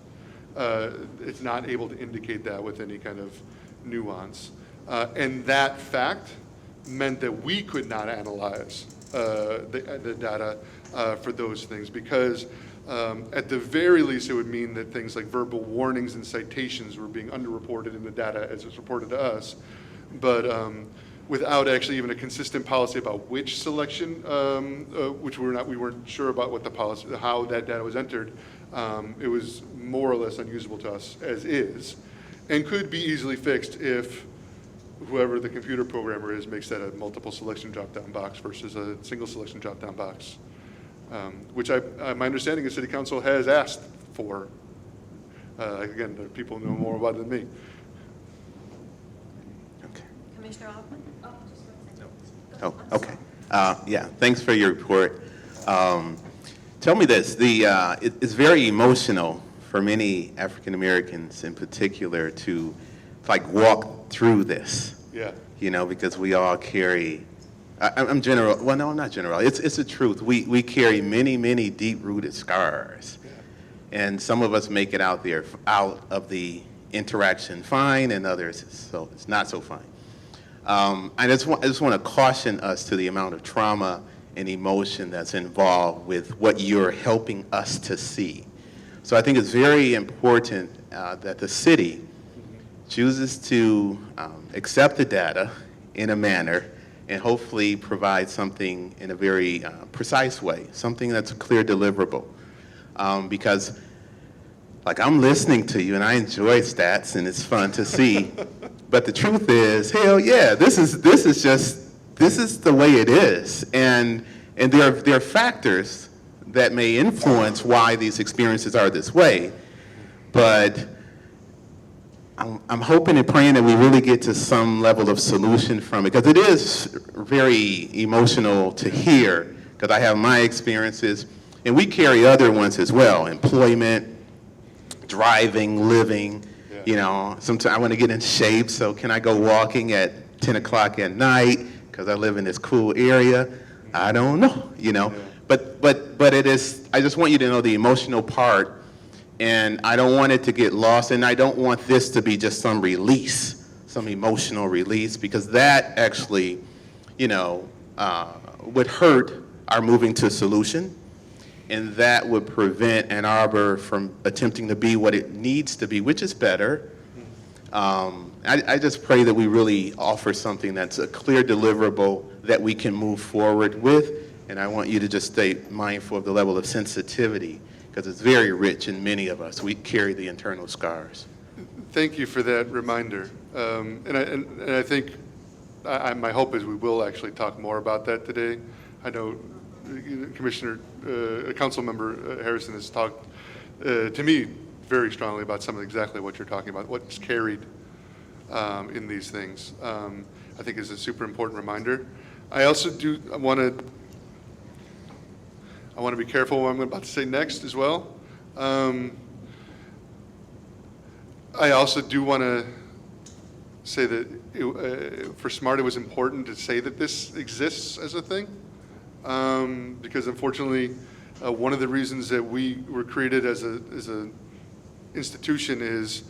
it's not able to indicate that with any kind of nuance. And that fact meant that we could not analyze the data for those things because at the very least, it would mean that things like verbal warnings and citations were being underreported in the data as it's reported to us. But without actually even a consistent policy about which selection, which we weren't sure about what the policy, how that data was entered, it was more or less unusable to us as is, and could be easily fixed if whoever the computer programmer is makes that a multiple selection drop-down box versus a single selection drop-down box, which my understanding is City Council has asked for. Again, the people know more about it than me. Commissioner Hoffman? Oh, okay. Yeah, thanks for your report. Tell me this, it's very emotional for many African Americans in particular to like walk through this. Yeah. You know, because we all carry, I'm general, well, no, I'm not general. It's the truth. We carry many, many deep-rooted scars. Yeah. And some of us make it out of the interaction fine, and others, so it's not so fine. I just want to caution us to the amount of trauma and emotion that's involved with what you're helping us to see. So I think it's very important that the city chooses to accept the data in a manner and hopefully provide something in a very precise way, something that's a clear deliverable. Because like I'm listening to you and I enjoy stats and it's fun to see. But the truth is, hell yeah, this is the way it is, and there are factors that may influence why these experiences are this way. But I'm hoping and praying that we really get to some level of solution from it, because it is very emotional to hear. Because I have my experiences, and we carry other ones as well: employment, driving, living. You know, sometimes I want to get in shape, so can I go walking at 10 o'clock at night because I live in this cool area? I don't know, you know. Yeah. But it is, I just want you to know the emotional part, and I don't want it to get lost, and I don't want this to be just some release, some emotional release, because that actually, you know, would hurt our moving to a solution. And that would prevent Ann Arbor from attempting to be what it needs to be, which is better. I just pray that we really offer something that's a clear deliverable that we can move forward with. And I want you to just stay mindful of the level of sensitivity, because it's very rich in many of us. We carry the internal scars. Thank you for that reminder. And I think my hope is we will actually talk more about that today. I know Council Member Harrison has talked to me very strongly about exactly what you're talking about, what's carried in these things. I think is a super important reminder. I also want to be careful what I'm about to say next as well. I also do want to say that for SMART it was important to say that this exists as a thing. Because unfortunately, one of the reasons that we were created as an institution is,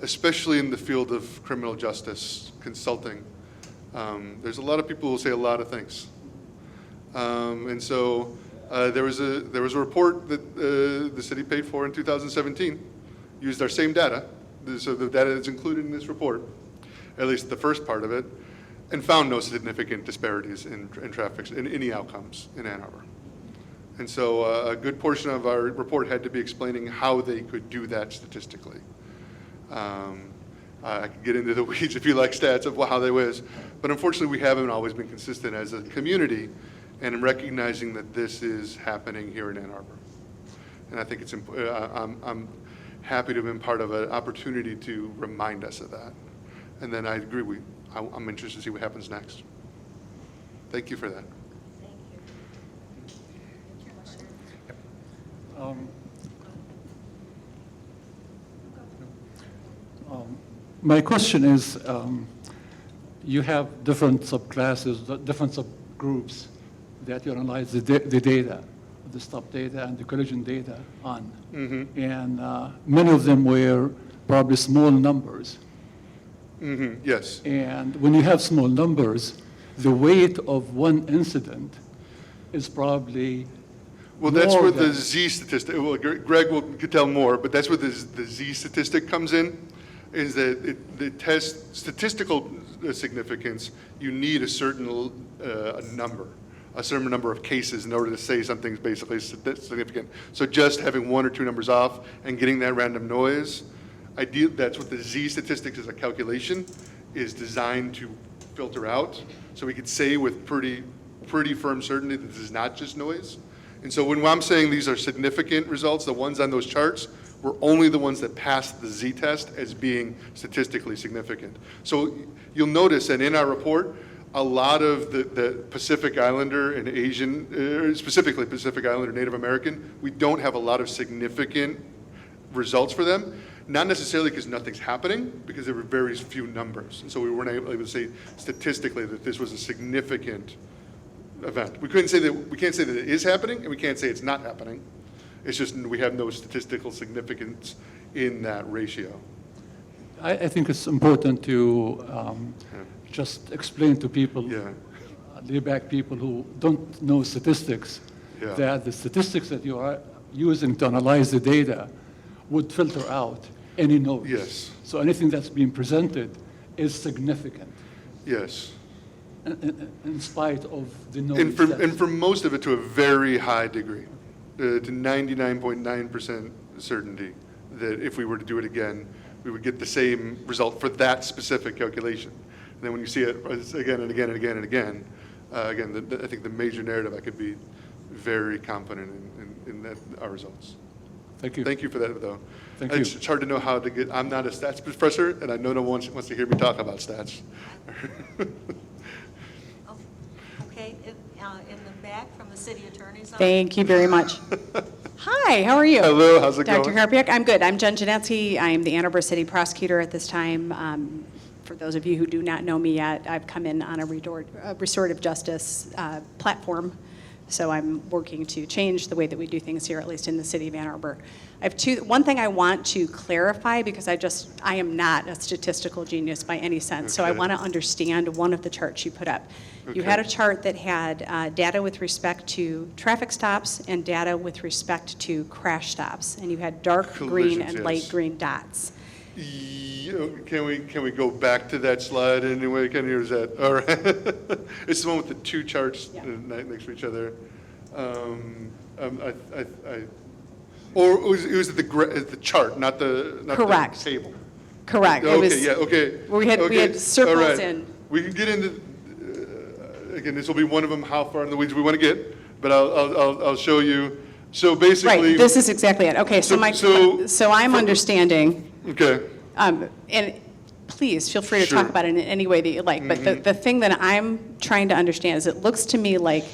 especially in the field of criminal justice consulting, there's a lot of people who say a lot of things. And so there was a report that the city paid for in 2017, used our same data, so the data that's included in this report, at least the first part of it, and found no significant disparities in traffic, in any outcomes in Ann Arbor. And so a good portion of our report had to be explaining how they could do that statistically. I could get into the weeds if you like stats of how they was, but unfortunately we haven't always been consistent as a community and in recognizing that this is happening here in Ann Arbor. And I think it's, I'm happy to have been part of an opportunity to remind us of that. And then I agree, I'm interested to see what happens next. Thank you for that. Thank you. My question is, you have different subclasses, different subgroups that you analyze the data, the stop data and the collision data on. And many of them were probably small numbers. Yes. And when you have small numbers, the weight of one incident is probably Well, that's more where the than- Z statistic, well, Greg could tell more, but that's where the Z statistic comes in, is that the test statistical significance, you need a certain number, a certain number of cases in order to say something's basically significant. So just having one or two numbers off and getting that random noise, that's what the Z statistics as a calculation is designed to filter out. So we could say with pretty firm certainty that this is not just noise. And so when I'm saying these are significant results, the ones on those charts were only the ones that passed the Z test as being statistically significant. So you'll notice that in our report, a lot of the Pacific Islander and Asian, specifically Pacific Islander Native American, we don't have a lot of significant results for them. Not necessarily because nothing's happening, because there were very few numbers. And so we weren't able to say statistically that this was a significant event. We can't say that it is happening, and we can't say it's not happening. It's just we have no statistical significance in that ratio. I think it's important to just explain to people, lay-back people who don't know statistics, Yeah. that the statistics that you are using to analyze the data would filter out any noise. Yes. So anything that's being presented is significant Yes. in spite of the noise. And for most of it to a very high degree, to 99.9% certainty that if we were to do it again, we would get the same result for that specific calculation. And then when you see it again and again and again and again, I think the major narrative, I could be very confident in our results. Thank you. Thank you for that, though. Thank you. It's hard to know how to get, I'm not a stats professor, and I know no one wants to hear me talk about stats. Okay, in the back from the city attorney's office. Thank you very much. Hi, how are you? Hello, how's it Dr. going? Harpiak, I'm good. I'm Jen Janetsky. I am the Ann Arbor City Prosecutor at this time. For those of you who do not know me yet, I've come in on a restorative justice platform. So I'm working to change the way that we do things here, at least in the city of Ann Arbor. I have one thing I want to clarify, because I am not a statistical genius by any sense. So I Okay. want to understand one of the charts you put up. You Okay. had a chart that had data with respect to traffic stops and data with respect to crash stops. And you had dark green Collisions, and light yes. green dots. Can we go back to that slide anyway? Can you, is that, all right? It's the one with the two charts Yeah. next to each other. Or it was the chart, not the Correct. table. Correct. It Okay, was- yeah, okay. We had Okay, circles all right. in. We can get into, again, this will be one of them, how far in the weeds we want to get, but I'll show you. So basically. Right, this is exactly it. Okay, so I'm understanding, Okay. and please feel free to Sure. talk about it in any way that you like, but the thing that I'm trying to understand is it looks to me like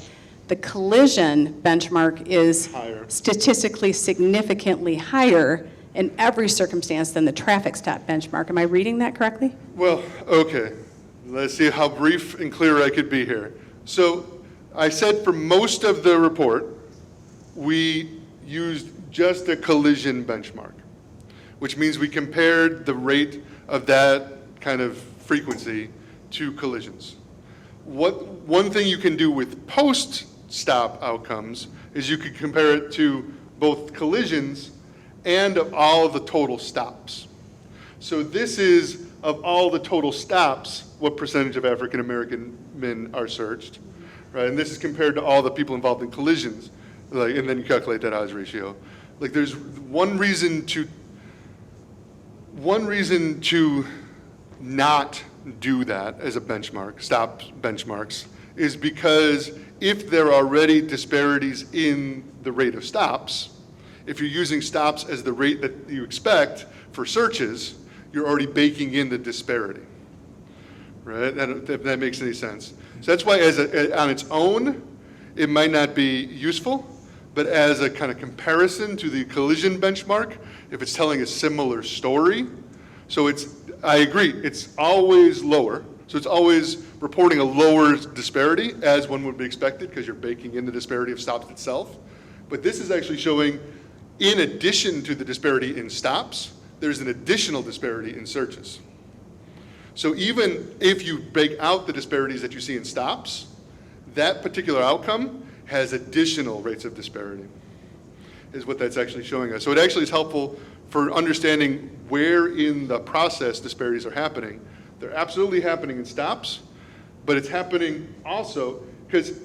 the collision benchmark is Higher. statistically significantly higher in every circumstance than the traffic stop benchmark. Am I reading that correctly? Well, okay. Let's see how brief and clear I could be here. So I said for most of the report, we used just a collision benchmark, which means we compared the rate of that kind of frequency to collisions. One thing you can do with post-stop outcomes is you could compare it to both collisions and of all the total stops. So this is, of all the total stops, what percentage of African American men are searched, right? And this is compared to all the people involved in collisions. like, and then you calculate that odds ratio. Like, there's one reason to not do that as a benchmark, stop benchmarks, is because if there are already disparities in the rate of stops, if you're using stops as the rate that you expect for searches, you're already baking in the disparity, right? If that makes any sense. So that's why on its own, it might not be useful, but as a kind of comparison to the collision benchmark, if it's telling a similar story, so I agree, it's always lower. So it's always reporting a lower disparity, as one would be expected, because you're baking in the disparity of stops itself. But this is actually showing, in addition to the disparity in stops, there's an additional disparity in searches. So even if you break out the disparities that you see in stops, that particular outcome has additional rates of disparity, is what that's actually showing us. So it actually is helpful for understanding where in the process disparities are happening. They're absolutely happening in stops, but it's happening also because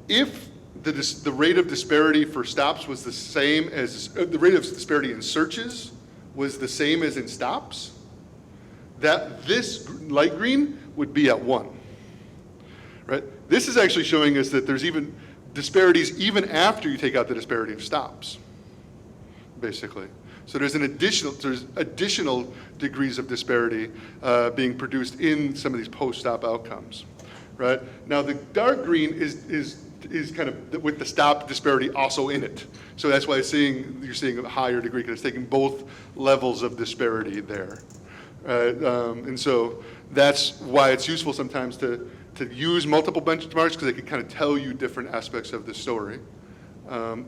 if the rate of disparity for stops was the same as, the rate of disparity in searches was the same as in stops, that this light green would be at 1, right? This is actually showing us that there's even disparities even after you take out the disparity of stops, basically. So there's additional degrees of disparity being produced in some of these post-stop outcomes, right? Now the dark green is kind of with the stop disparity also in it. So that's why you're seeing a higher degree because it's taking both levels of disparity there. And so that's why it's useful sometimes to use multiple benchmarks because they can kind of tell you different aspects of the story.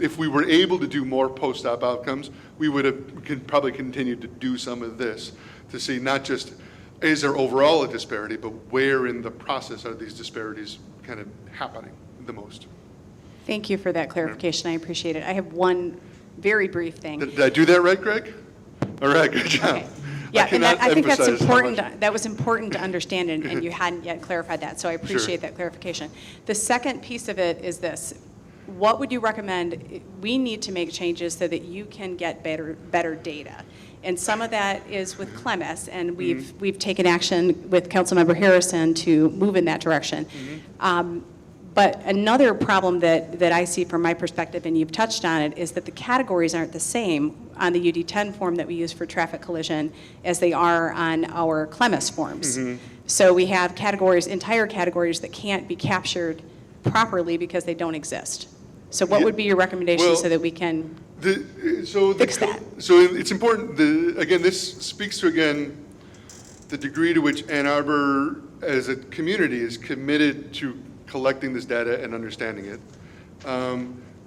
If we were able to do more post-op outcomes, we could probably continue to do some of this to see not just is there overall a disparity, but where in the process are these disparities kind of happening the most. Thank you for that clarification. I appreciate it. I have one very brief thing. Did I do that right, Greg? All right, good job. Okay. Yeah, and I think that's emphasize how important. much- That was important to understand, and you hadn't yet clarified that, so I appreciate that clarification. The second piece of it is this. What would you recommend? We need to make changes so that you can get better data. And some of that is with Clemis, and we've taken action with Councilmember Harrison to move in that direction. But another problem that I see from my perspective, and you've touched on it, is that the categories aren't the same on the UD10 form that we use for traffic collision as they are on our Clemis forms. So we have categories, entire categories that can't be captured properly because they don't exist. So what would be your recommendation so that we can fix that? So it's important, again, this speaks to, again, the degree to which Ann Arbor as a community is committed to collecting this data and understanding it.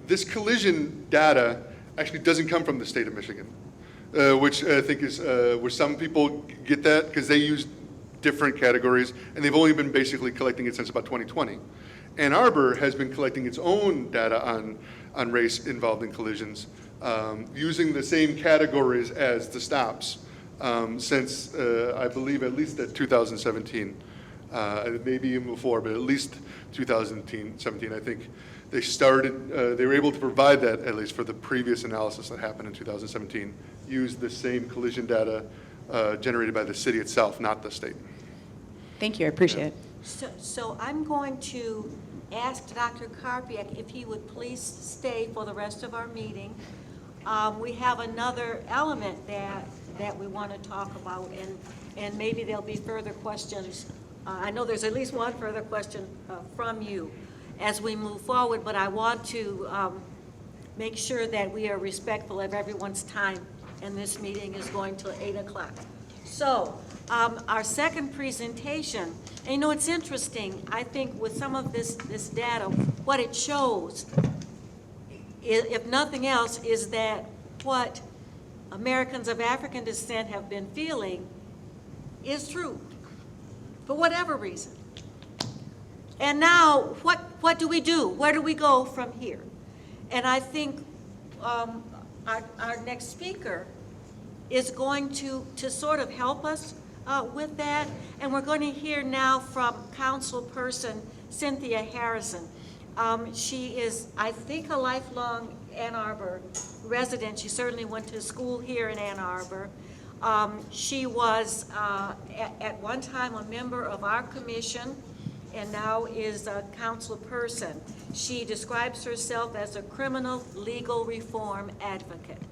This collision data actually doesn't come from the state of Michigan, which I think is where some people get that because they use different categories and they've only been basically collecting it since about 2020. Ann Arbor has been collecting its own data on race involved in collisions using the same categories as the stops since I believe at least 2017. Maybe even before, but at least 2017, I think they started, they were able to provide that, at least for the previous analysis that happened in 2017, use the same collision data generated by the city itself, not the state. Thank you, I appreciate it. So I'm going to ask Dr. Karpiak if he would please stay for the rest of our meeting. We have another element that we want to talk about, and maybe there'll be further questions. I know there's at least one further question from you as we move forward, but I want to make sure that we are respectful of everyone's time, and this meeting is going till 8 o'clock. So our second presentation, and you know, it's interesting, I think with some of this data, what it shows, if nothing else, is that what Americans of African descent have been feeling is true, for whatever reason. And now, what do we do? Where do we go from here? And I think our next speaker is going to sort of help us with that. And we're going to hear now from Councilperson Cynthia Harrison. She is, I think, a lifelong Ann Arbor resident. She certainly went to school here in Ann Arbor. She was at one time a member of our commission and now is a council person. She describes herself as a criminal legal reform advocate.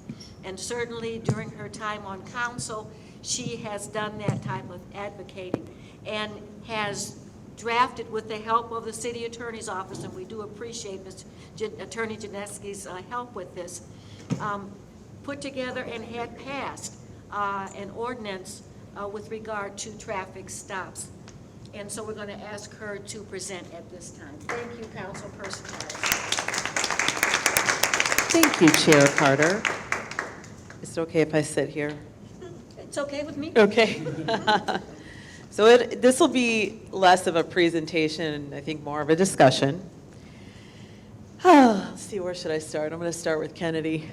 And certainly during her time on council, she has done that type of advocating and has drafted with the help of the city attorney's office, and we do appreciate Attorney Janeski's help with this, put together and had passed an ordinance with regard to traffic stops. And so we're going to ask her to present at this time. Thank you, Councilperson Harris. Thank you, Chair Carter. Is it okay if I sit here? It's okay with me. Okay. So this will be less of a presentation, I think more of a discussion. Let's see, where should I start? I'm going to start with Kennedy.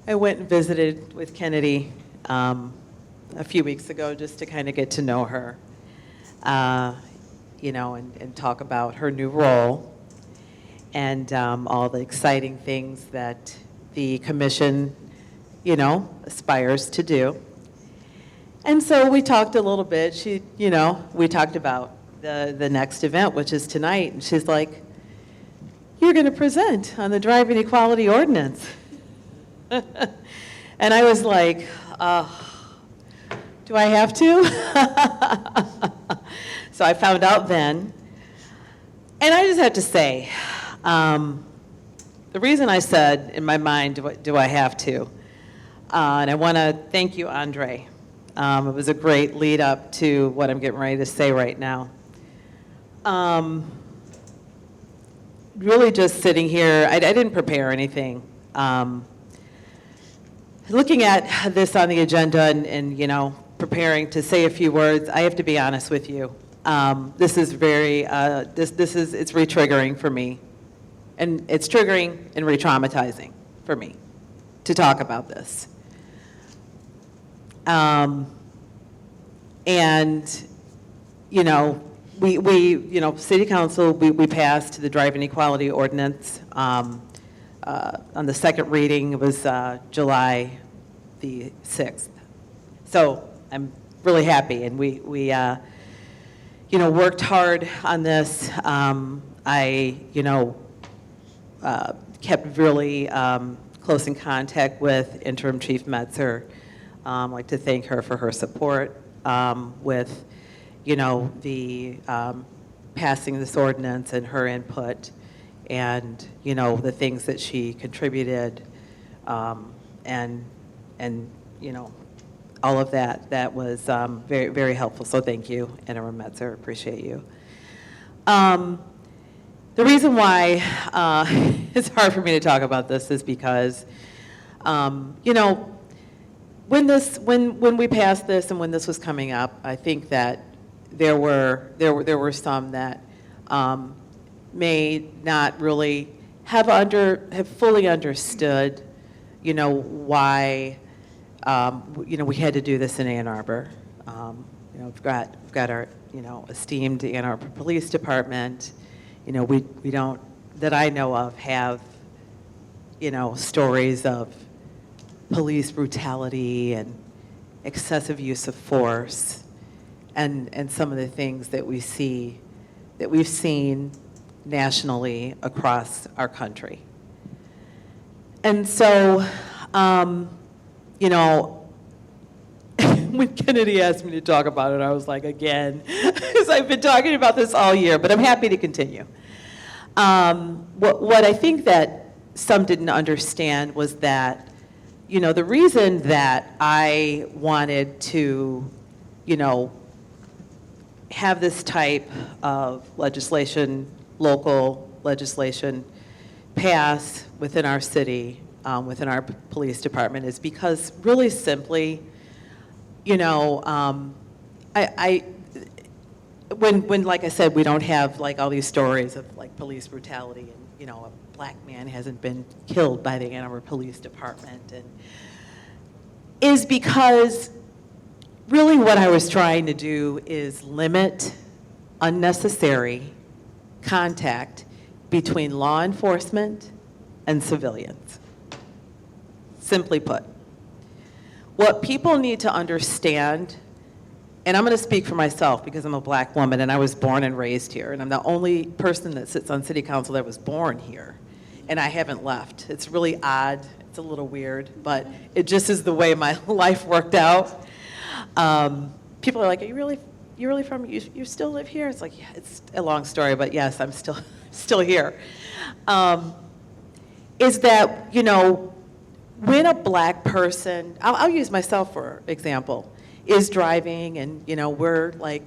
I went and visited with Kennedy a few weeks ago just to kind of get to know her, and talk about her new role and all the exciting things that the commission, aspires to do. And so we talked a little bit. We talked about the next event, which is tonight, and she's like, "You're going to present on the driving equality ordinance." And I was like, do I have to? So I found out then. And I just have to say, the reason I said in my mind, do I have to? And I want to thank you, Andre. It was a great lead up to what I'm getting ready to say right now. Really just sitting here, I didn't prepare anything. Looking at this on the agenda and preparing to say a few words, I have to be honest with you. This is it's re-triggering for me. And it's triggering and re-traumatizing for me to talk about this. City Council, we passed the driving equality ordinance on the second reading. It was July the 6th. So I'm really happy, and we worked hard on this. I kept really close in contact with Interim Chief Metzer. I'd like to thank her for her support with, the passing this ordinance and her input and, the things that she contributed and all of that. That was very, very helpful. So thank you, Interim Metzer. Appreciate you. The reason why it's hard for me to talk about this is because, when we passed this and when this was coming up, I think that there were some that may not really have fully understood, why we had to do this in Ann Arbor. We've got our esteemed Ann Arbor Police Department. We don't, that I know of, have stories of police brutality and excessive use of force and some of the things that we've seen nationally across our country. And so, when Kennedy asked me to talk about it, I was like, again, because I've been talking about this all year, but I'm happy to continue. What I think that some didn't understand was that, the reason that I wanted to, have this type of legislation, local legislation, pass within our city, within our police department, is because really simply, when like I said, we don't have like all these stories of like police brutality and, a black man hasn't been killed by the Ann Arbor Police Department, and is because really what I was trying to do is limit unnecessary contact between law enforcement and civilians. Simply put. What people need to understand, and I'm going to speak for myself because I'm a black woman and I was born and raised here, and I'm the only person that sits on city council that was born here, and I haven't left. It's really odd. It's a little weird, but it just is the way my life worked out. People are like, "Are you really from? You still live here?" It's like, yeah, it's a long story, but yes, I'm still here. Is that, you know, when a black person, I'll use myself for example, is driving and, you know, we're like,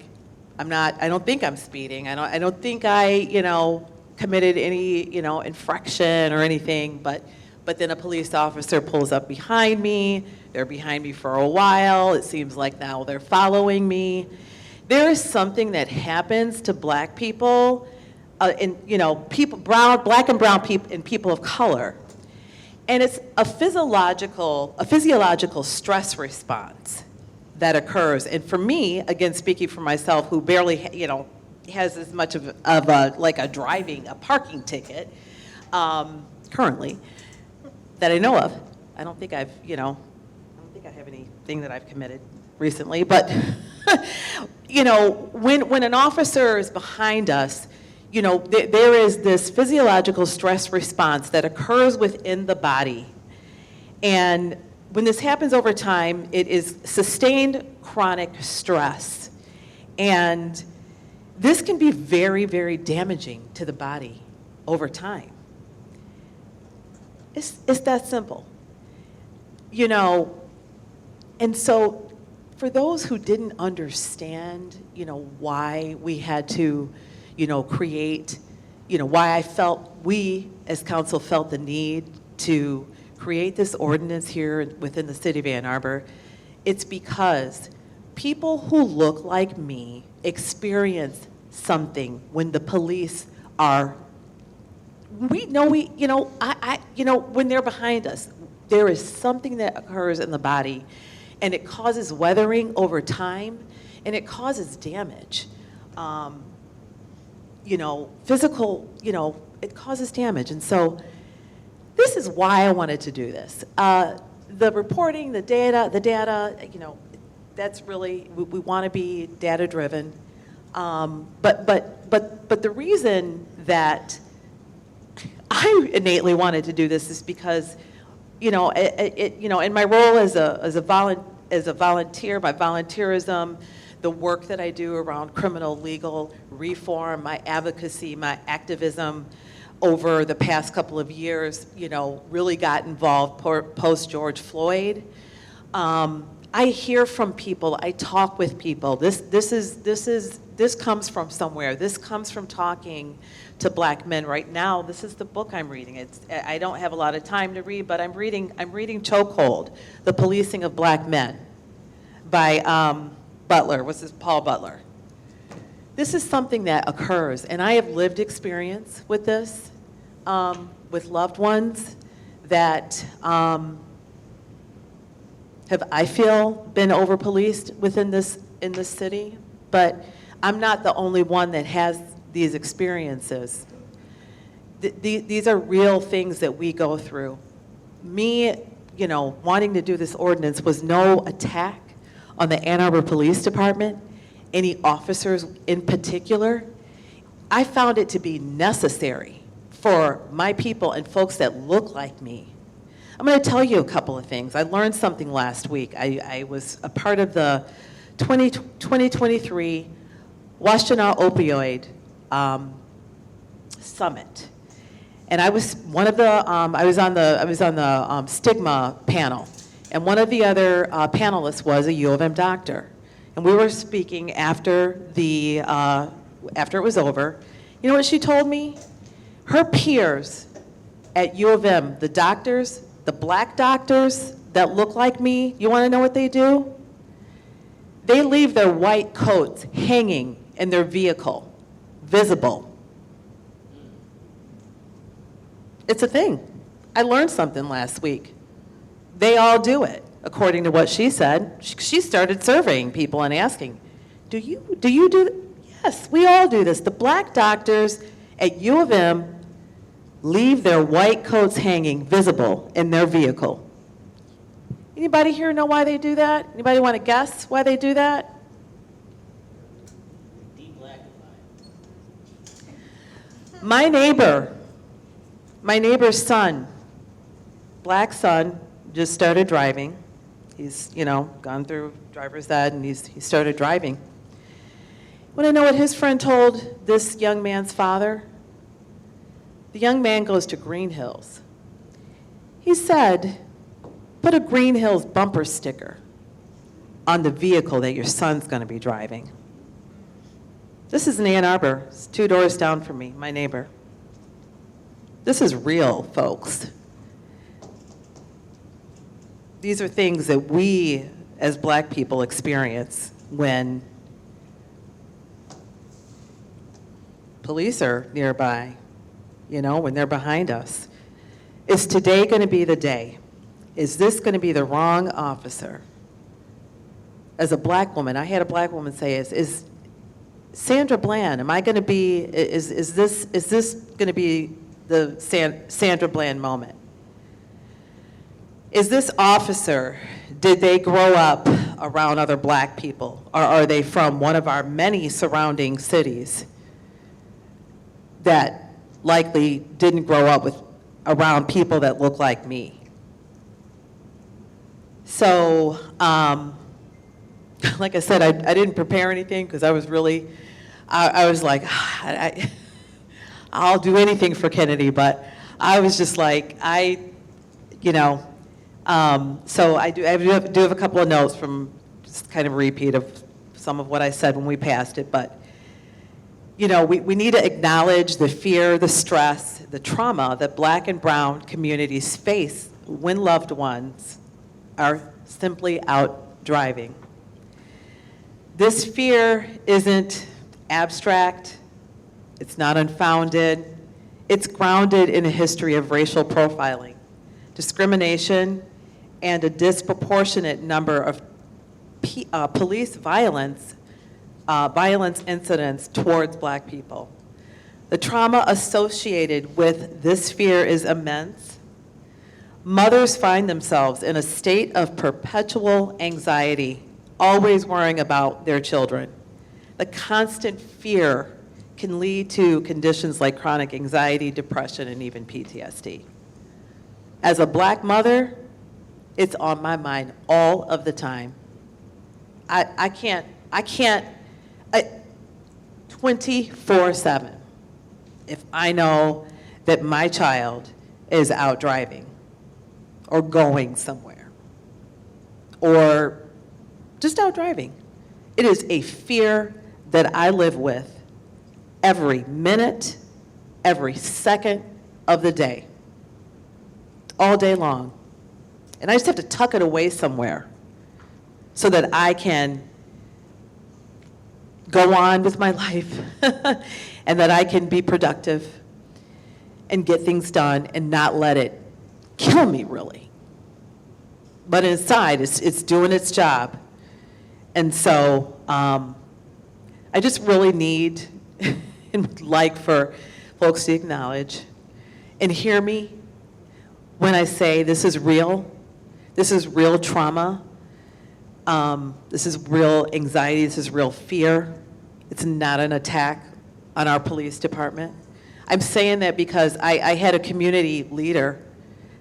I don't think I'm speeding. I don't think I, you know, committed any, you know, infraction or anything, but then a police officer pulls up behind me. They're behind me for a while. It seems like now they're following me. There is something that happens to black people, and, you know, black and brown people and people of color. And it's a physiological stress response that occurs. And for me, again, speaking for myself, who barely, you know, has as much of a parking ticket currently that I know of. I don't think I have anything that I've committed recently, but you know, when an officer is behind us, you know, there is this physiological stress response that occurs within the body. And when this happens over time, it is sustained chronic stress. And this can be very, very damaging to the body over time. It's that simple. You know, and so for those who didn't understand, you know, why we had to, you know, create, you know, why we as council felt the need to create this ordinance here within the city of Ann Arbor, it's because people who look like me experience something when the police are, when they're behind us, there is something that occurs in the body, and it causes weathering over time, and it causes damage. You know, physical, you know, it causes damage. And so this is why I wanted to do this. The reporting, the data, you know, that's really, we want to be data driven. But the reason that I innately wanted to do this is because, you know, in my role as a volunteer, my volunteerism, the work that I do around criminal legal reform, my advocacy, my activism over the past couple of years, you know, really got involved post George Floyd. I hear from people, I talk with people. This comes from somewhere. This comes from talking to black men. Right now, this is the book I'm reading. I don't have a lot of time to read, but I'm reading Chokehold, The Policing of Black Men by Butler. Paul Butler. This is something that occurs, and I have lived experience with this, with loved ones that have, I feel, been over-policed in this city, but I'm not the only one that has these experiences. These are real things that we go through. Me, you know, wanting to do this ordinance was no attack on the Ann Arbor Police Department, any officers in particular. I found it to be necessary for my people and folks that look like me. I'm going to tell you a couple of things. I learned something last week. I was a part of the 2023 Washtenaw Opioid Summit, and I was one of the. I was on the stigma panel, and one of the other panelists was a U of M doctor, and we were speaking after it was over. You know what she told me? Her peers at U of M, the doctors, the black doctors that look like me, you want to know what they do? They leave their white coats hanging in their vehicle, visible. It's a thing. I learned something last week. They all do it, according to what she said. She started surveying people and asking, do you do? Yes, we all do this. The black doctors at U of M leave their white coats hanging visible in their vehicle. Anybody here know why they do that? Anybody want to guess why they do that? My neighbor's son, black son, just started driving. He's, gone through driver's ed and he started driving. Want to know what his friend told this young man's father? The young man goes to Green Hills. He said, put a Green Hills bumper sticker on the vehicle that your son's going to be driving. This is in Ann Arbor. It's 2 doors down from me, my neighbor. This is real, folks. These are things that we, as black people, experience when police are nearby, when they're behind us. Is today going to be the day? Is this going to be the wrong officer? As a black woman, I had a black woman say, is Sandra Bland, am I going to be, is this going to be the Sandra Bland moment? Is this officer, did they grow up around other black people? Or are they from one of our many surrounding cities that likely didn't grow up around people that look like me? So, like I said, I didn't prepare anything because I was really, I was like, I'll do anything for Kennedy, but I was just like, so I do have a couple of notes from just kind of a repeat of some of what I said when we passed it, but we need to acknowledge the fear, the stress, the trauma that black and brown communities face when loved ones are simply out driving. This fear isn't abstract, it's not unfounded, it's grounded in a history of racial profiling, discrimination, and a disproportionate number of police violence incidents towards black people. The trauma associated with this fear is immense. Mothers find themselves in a state of perpetual anxiety, always worrying about their children. The constant fear can lead to conditions like chronic anxiety, depression, and even PTSD. As a black mother, it's on my mind all of the time. I can't 24/7 if I know that my child is out driving or going somewhere or just out driving. It is a fear that I live with every minute, every second of the day, all day long. And I just have to tuck it away somewhere so that I can go on with my life and that I can be productive and get things done and not let it kill me, really. But inside, it's doing its job. And so I just really need and would like for folks to acknowledge and hear me when I say this is real. This is real trauma. This is real anxiety. This is real fear. It's not an attack on our police department. I'm saying that because I had a community leader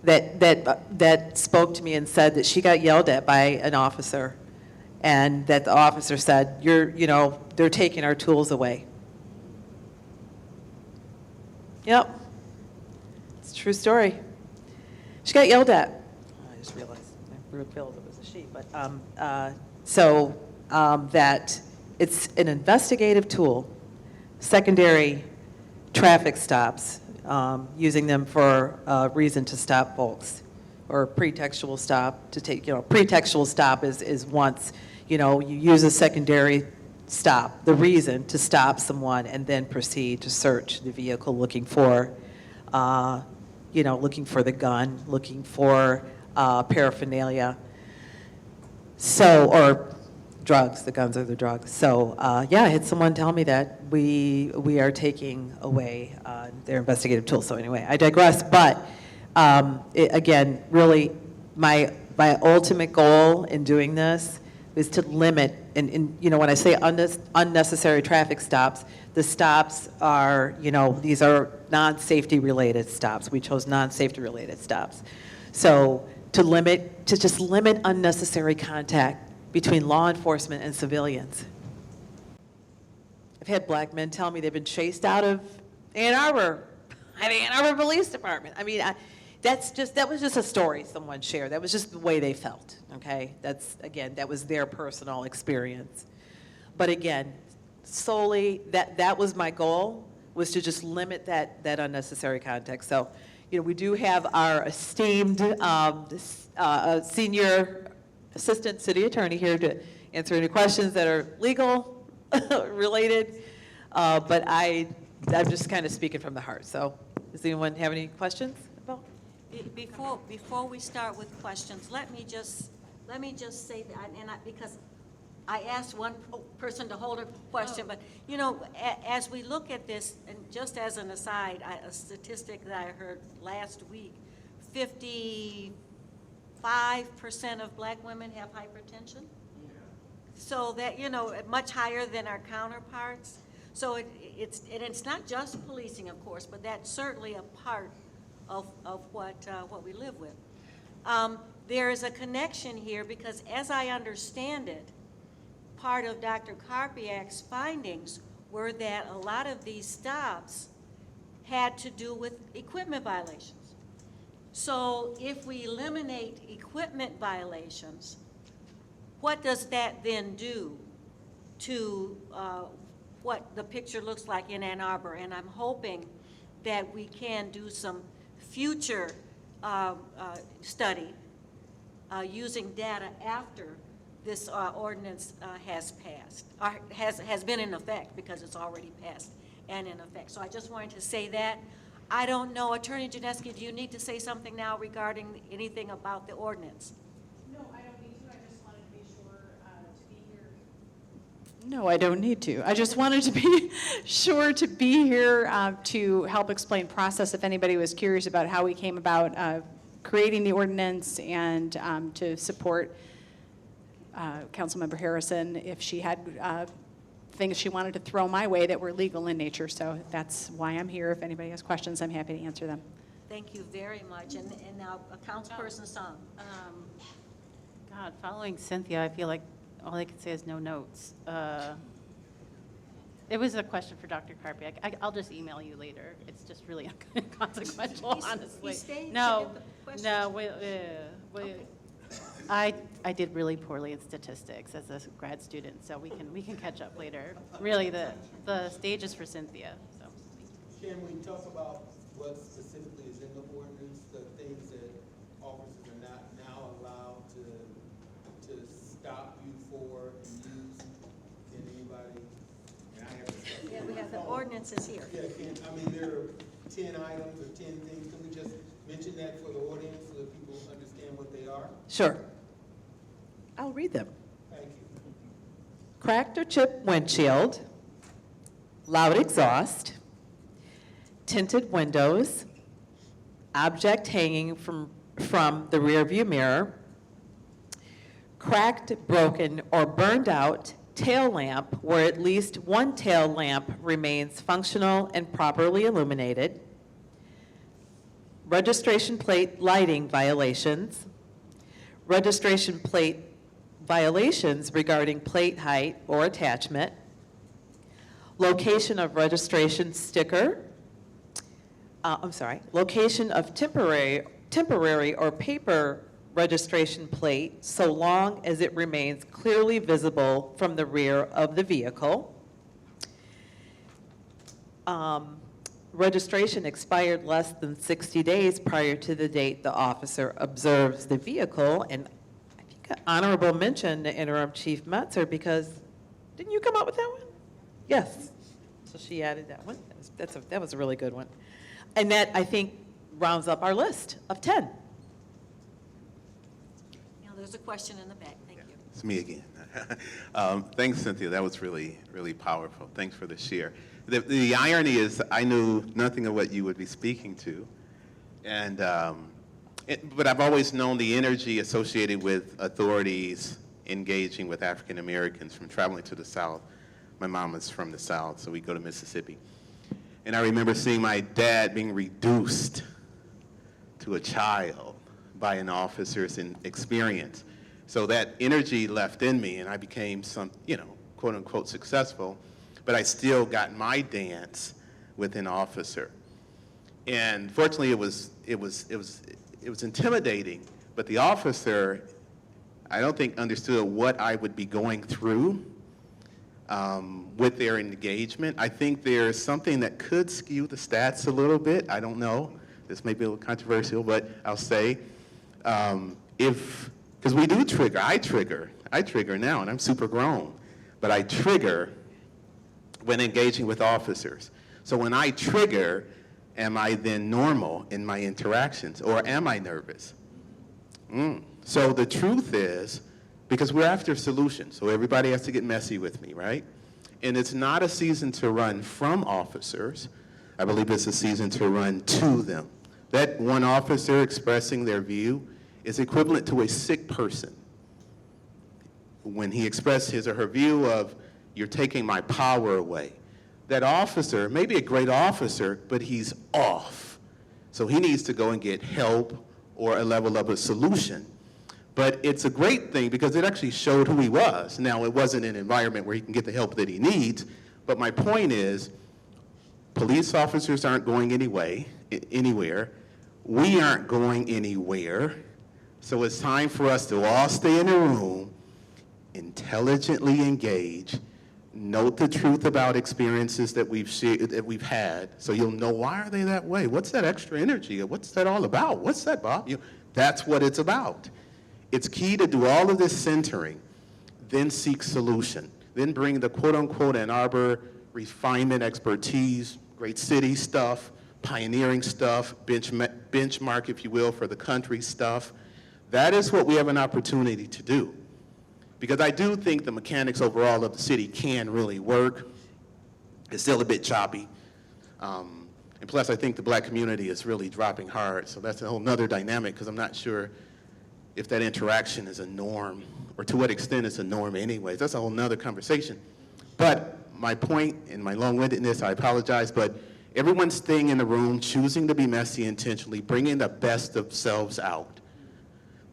that spoke to me and said that she got yelled at by an officer, and that the officer said, they're taking our tools away. Yep, it's a true story. She got yelled at. I just realized, I realized it was a she, but that it's an investigative tool, secondary traffic stops, using them for a reason to stop folks, or pretextual stop to take, pretextual stop is once, you use a secondary stop, the reason to stop someone, and then proceed to search the vehicle looking for, looking for the gun, looking for paraphernalia. So, or drugs, the guns are the drugs. So, yeah, I had someone tell me that we are taking away their investigative tools. So anyway, I digress, but again, really, my ultimate goal in doing this is to limit, and you know, when I say unnecessary traffic stops, the stops are, you know, these are non-safety related stops. We chose non-safety related stops. So to just limit unnecessary contact between law enforcement and civilians. I've had black men tell me they've been chased out of Ann Arbor, by the Ann Arbor Police Department. I mean, that was just a story someone shared. That was just the way they felt, okay? That was their personal experience. But again, solely, that was my goal, was to just limit that unnecessary contact. So, you know, we do have our esteemed senior assistant city attorney here to answer any questions that are legal related, but I'm just kind of speaking from the heart. So does anyone have any questions about? Before we start with questions, let me just say that, because I asked one person to hold a question, but, you know, as we look at this, and just as an aside, a statistic that I heard last week, 55% of black women have hypertension. Yeah. So that, you know, much higher than our counterparts. So it's not just policing, of course, but that's certainly a part of what we live with. There is a connection here because, as I understand it, part of Dr. Karpiak's findings were that a lot of these stops had to do with equipment violations. So if we eliminate equipment violations, what does that then do to what the picture looks like in Ann Arbor? And I'm hoping that we can do some future study using data after this ordinance has passed, or has been in effect, because it's already passed and in effect. So I just wanted to say that. I don't know, Attorney Janeski, do you need to say something now regarding anything about the ordinance? No, I don't need to. I just wanted to be sure to be here. No, I don't need to. I just wanted to be sure to be here to help explain process if anybody was curious about how we came about creating the ordinance, and to support Councilmember Harrison if she had things she wanted to throw my way that were legal in nature. So that's why I'm here. If anybody has questions, I'm happy to answer them. Thank you very much. And now, Councilperson Song. God, following Cynthia, I feel like all I can say is no notes. It was a question for Dr. Karpiak. I'll just email you later. It's just really inconsequential, honestly. He stayed to No, get the questions. no, I did really poorly in statistics as a grad student, so we can catch up later. Really, the stage is for Cynthia. So. Can we talk about what specifically is in the ordinance, the things that officers are not now allowed to stop you for and use? Can anybody? Yeah, we have the ordinances here. Yeah, there are 10 items or 10 things. Can we just mention that for the audience so that people understand what they are? Sure. I'll read them. Thank you. Cracked or chipped windshield, loud exhaust, tinted windows, object hanging from the rear view mirror, cracked, broken, or burned out tail lamp where at least one tail lamp remains functional and properly illuminated, registration plate lighting violations, registration plate violations regarding plate height or attachment, location of registration sticker, location of temporary or paper registration plate so long as it remains clearly visible from the rear of the vehicle. Registration expired less than 60 days prior to the date the officer observes the vehicle. And I think an honorable mention to Interim Chief Metzer, because didn't you come up with that one? Yes. So she added that one. That was a really good one. And that, I think, rounds up our list of 10. Now, there's a question in the back. Thank you. It's me again. Thanks, Cynthia. That was really, really powerful. Thanks for the share. The irony is I knew nothing of what you would be speaking to, and but I've always known the energy associated with authorities engaging with African Americans from traveling to the South. My mom is from the South, so we go to Mississippi. And I remember seeing my dad being reduced to a child by an officer's experience. So that energy left in me, and I became some, quote unquote successful, but I still got my dance with an officer. And fortunately, it was intimidating, but the officer, I don't think understood what I would be going through with their engagement. I think there's something that could skew the stats a little bit. I don't know. This may be a little controversial, but I'll say, because we do trigger, I trigger now, and I'm super grown, but I trigger when engaging with officers. So when I trigger, am I then normal in my interactions, or am I nervous? So the truth is, because we're after solutions, so everybody has to get messy with me, right? And it's not a season to run from officers. I believe it's a season to run to them. That one officer expressing their view is equivalent to a sick person. When he expressed his or her view of, you're taking my power away, that officer may be a great officer, but he's off. So he needs to go and get help or a level of a solution. But it's a great thing because it actually showed who he was. Now, it wasn't an environment where he can get the help that he needs, but my point is, police officers aren't going anywhere. We aren't going anywhere. So it's time for us to all stay in a room, intelligently engage, note the truth about experiences that we've had, so you'll know, why are they that way? What's that extra energy? What's that all about? What's that, Bob? That's what it's about. It's key to do all of this centering, then seek solution, then bring the quote-unquote Ann Arbor refinement expertise, great city stuff, pioneering stuff, benchmark, if you will, for the country stuff. That is what we have an opportunity to do. Because I do think the mechanics overall of the city can really work. It's still a bit choppy. And plus, I think the black community is really dropping hard. So that's a whole nother dynamic, because I'm not sure if that interaction is a norm, or to what extent it's a norm anyways. That's a whole nother conversation. But my point, in my long-windedness, I apologize, but everyone's staying in the room, choosing to be messy intentionally, bringing the best of selves out.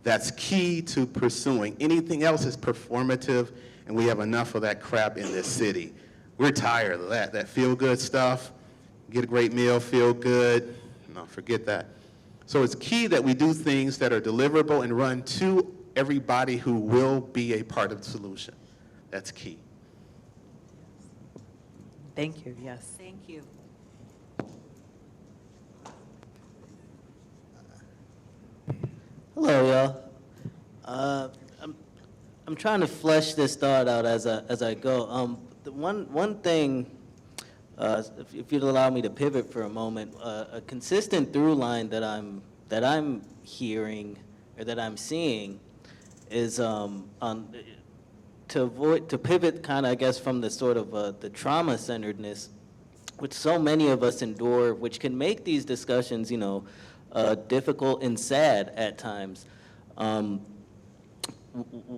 That's key to pursuing. Anything else is performative, and we have enough of that crap in this city. We're tired of that feel-good stuff. Get a great meal, feel good. No, forget that. So it's key that we do things that are deliverable and run to everybody who will be a part of the solution. That's key. Thank you, yes. Thank you. Hello, y'all. I'm trying to flesh this thought out as I go. The one thing, if you'd allow me to pivot for a moment, a consistent through line that I'm hearing or that I'm seeing is to pivot kind of, I guess, from the sort of the trauma-centeredness which so many of us endure, which can make these discussions, difficult and sad at times.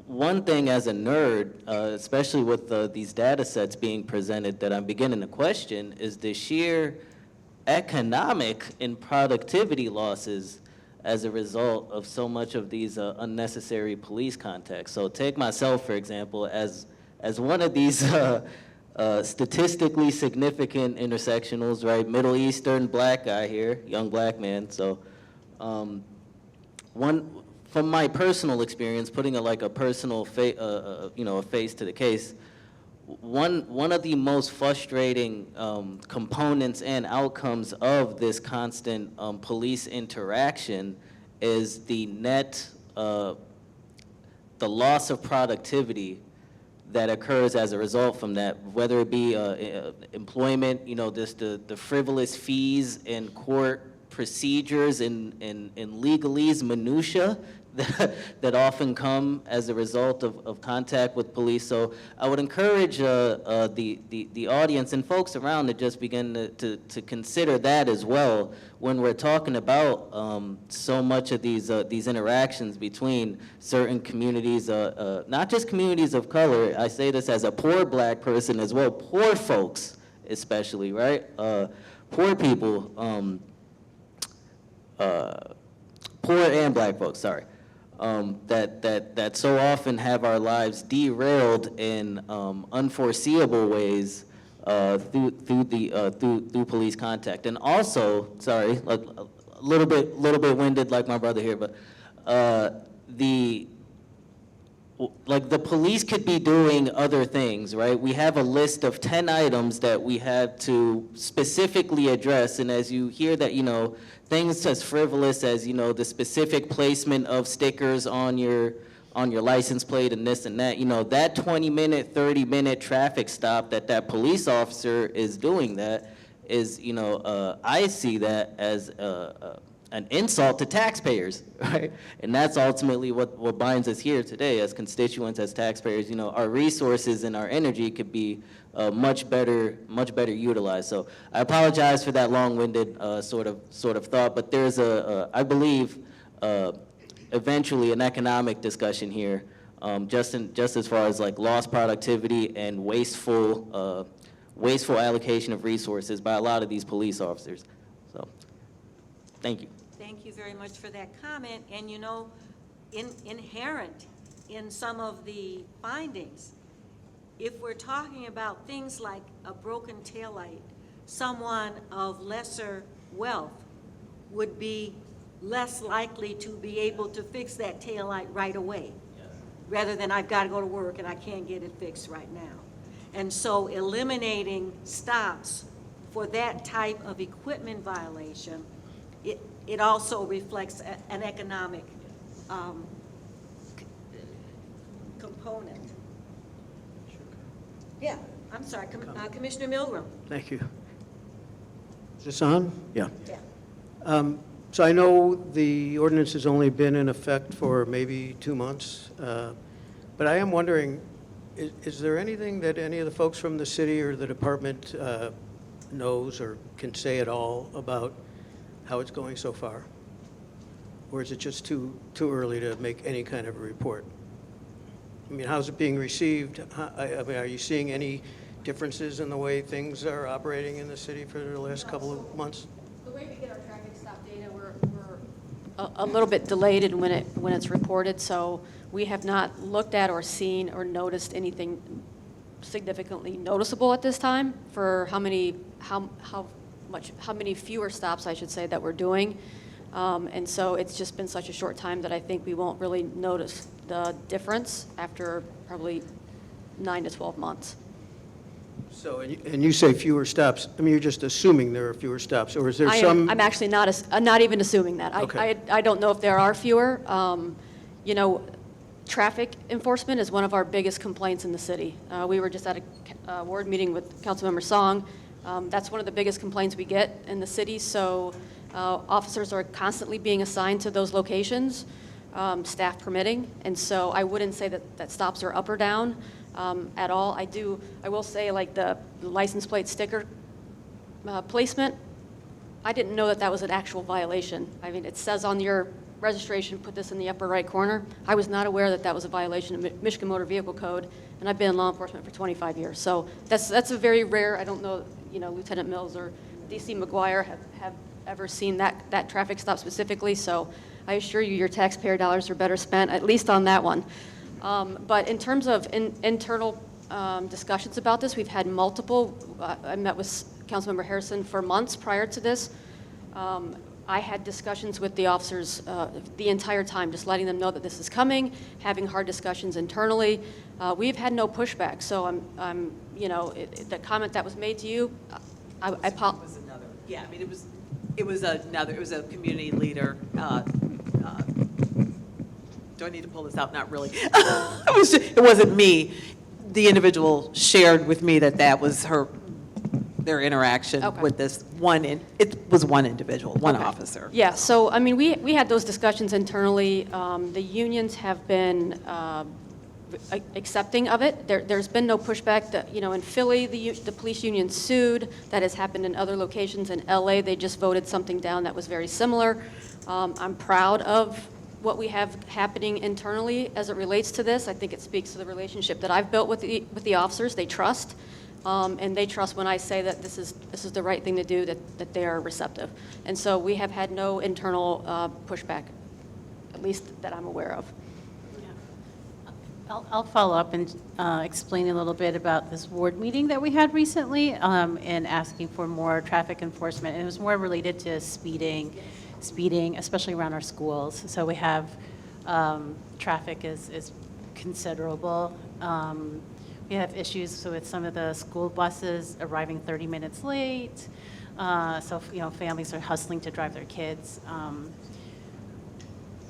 One thing as a nerd, especially with these data sets being presented, that I'm beginning to question is the sheer economic and productivity losses as a result of so much of these unnecessary police contacts. So take myself, for example, as one of these statistically significant intersectionals, right? Middle Eastern black guy here, young black man. So from my personal experience, putting a personal face to the case, one of the most frustrating components and outcomes of this constant police interaction is the loss of productivity that occurs as a result from that, whether it be employment, just the frivolous fees and court procedures and legalese, minutia that often come as a result of contact with police. So I would encourage the audience and folks around to just begin to consider that as well when we're talking about so much of these interactions between certain communities, not just communities of color. I say this as a poor black person as well, poor folks especially, right? Poor people, poor and black folks, sorry. That so often have our lives derailed in unforeseeable ways through police contact. And also, sorry, a little bit winded like my brother here, but the police could be doing other things, right? We have a list of 10 items that we have to specifically address, and as you hear that, things as frivolous as, the specific placement of stickers on your license plate and this and that, that 20-minute, 30-minute traffic stop that police officer is doing that is, I see that as an insult to taxpayers, right? And that's ultimately what binds us here today as constituents, as taxpayers. Our resources and our energy could be much better utilized. So I apologize for that long-winded sort of thought, but there's I believe, eventually an economic discussion here, just as far as like lost productivity and wasteful allocation of resources by a lot of these police officers. So, thank you. Thank you very much for that comment. And inherent in some of the findings, if we're talking about things like a broken taillight, someone of lesser wealth would be less likely to be able to fix that taillight right away, rather than I've got to go to work and I can't get it fixed right now. And so eliminating stops for that type of equipment violation, it also reflects an economic component. Yeah, I'm sorry, Commissioner Milgram. Thank you. Is this on? Yeah. Yeah. So I know the ordinance has only been in effect for maybe 2 months, but I am wondering, is there anything that any of the folks from the city or the department knows or can say at all about how it's going so far? Or is it just too early to make any kind of a report? I mean, how's it being received? I mean, are you seeing any differences in the way things are operating in the city for the last couple of months? The way we get our traffic stop data, we're a little bit delayed in when it's reported, so we have not looked at or seen or noticed anything significantly noticeable at this time for how many fewer stops, I should say, that we're doing. And so it's just been such a short time that I think we won't really notice the difference after probably 9 to 12 months. So, and you say fewer stops. I mean, you're just assuming there are fewer stops, or is there some? I'm actually not even assuming that. Okay. I don't know if there are fewer. Traffic enforcement is one of our biggest complaints in the city. We were just at a ward meeting with Councilmember Song. That's one of the biggest complaints we get in the city. So officers are constantly being assigned to those locations, staff permitting. And so I wouldn't say that stops are up or down at all. I will say, like the license plate sticker placement, I didn't know that was an actual violation. I mean, it says on your registration, put this in the upper right corner. I was not aware that was a violation of Michigan Motor Vehicle Code, and I've been in law enforcement for 25 years. So that's a very rare, I don't know, Lieutenant Mills or DC McGuire have ever seen that traffic stop specifically. So I assure you your taxpayer dollars are better spent, at least on that one. But in terms of internal discussions about this, we've had multiple. I met with Councilmember Harrison for months prior to this. I had discussions with the officers the entire time, just letting them know that this is coming, having hard discussions internally. We've had no pushback, so I'm the comment that was made to you, Yeah, I mean, it was a community leader. Do I need to pull this out? Not really. It wasn't me. The individual shared with me that was her their interaction Okay. with this one, it was one individual, one Okay. officer. Yeah, so, I mean, we had those discussions internally. The unions have been accepting of it. There's been no pushback. You know, in Philly, the police union sued. That has happened in other locations. In LA, they just voted something down that was very similar. I'm proud of what we have happening internally as it relates to this. I think it speaks to the relationship that I've built with the officers. They trust. And they trust when I say that this is the right thing to do, that they are receptive. And so we have had no internal pushback, at least that I'm aware of. I'll follow up and explain a little bit about this ward meeting that we had recently and asking for more traffic enforcement. And it was more related to speeding, especially around our schools. So we have traffic is considerable. We have issues with some of the school buses arriving 30 minutes late. So, you know, families are hustling to drive their kids.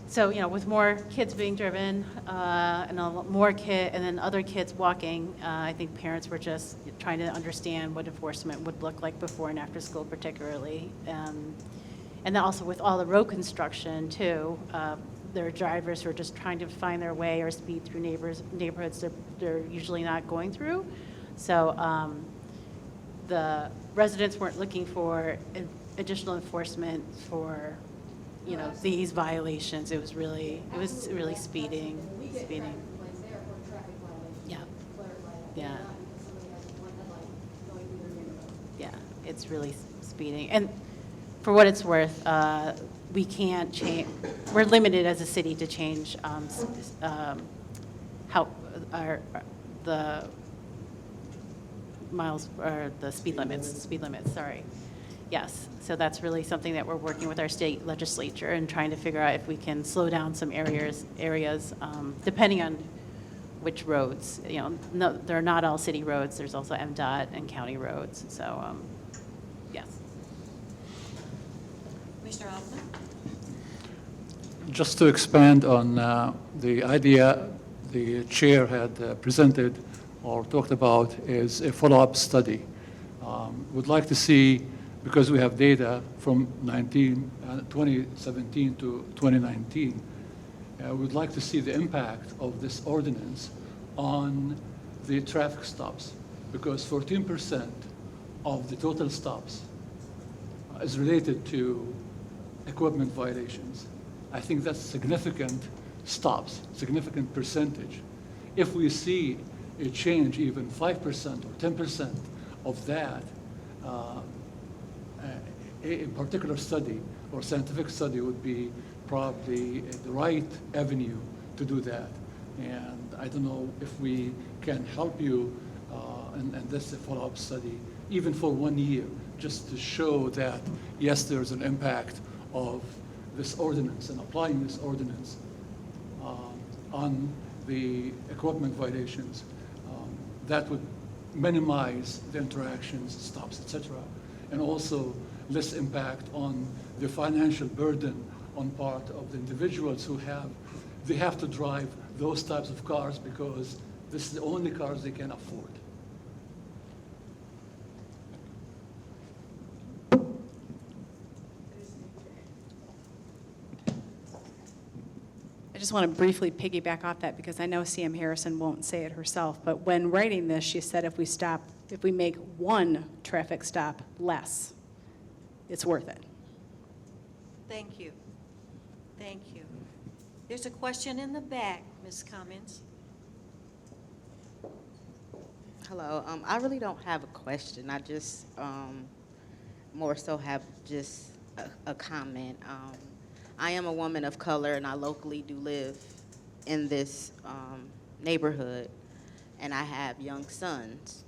So, you know, with more kids being driven and and then other kids walking, I think parents were just trying to understand what enforcement would look like before and after school particularly. And then also with all the road construction too, there are drivers who are just trying to find their way or speed through neighborhoods they're usually not going through. So the residents weren't looking for additional enforcement for, you know, these violations. It was really speeding. Yeah. Yeah. Yeah, it's really speeding. And for what it's worth, we can't change, we're limited as a city to change how the miles, or the speed limits, sorry. Yes, so that's really something that we're working with our state legislature and trying to figure out if we can slow down some areas, depending on which roads. You know, no, they're not all city roads. There's also MDOT and county roads. So, yes. Mr. Altman? Just to expand on the idea the chair had presented or talked about is a follow-up study. Would like to see, because we have data from 2017 to 2019, we'd like to see the impact of this ordinance on the traffic stops, because 14% of the total stops is related to equipment violations. I think that's significant stops, significant percentage. If we see a change, even 5% or 10% of that, a particular study or scientific study would be probably the right avenue to do that. And I don't know if we can help you, and this is a follow-up study, even for 1 year, just to show that, yes, there's an impact of this ordinance and applying this ordinance on the equipment violations. That would minimize the interactions, stops, etc., and also less impact on the financial burden on part of the individuals who they have to drive those types of cars because this is the only cars they can afford. I just want to briefly piggyback off that because I know CM Harrison won't say it herself, but when writing this, she said if we make one traffic stop less, it's worth it. Thank you. Thank you. There's a question in the back, Ms. Cummins. Hello. I really don't have a question. I just more so have just a comment. I am a woman of color, and I locally do live in this neighborhood, and I have young sons.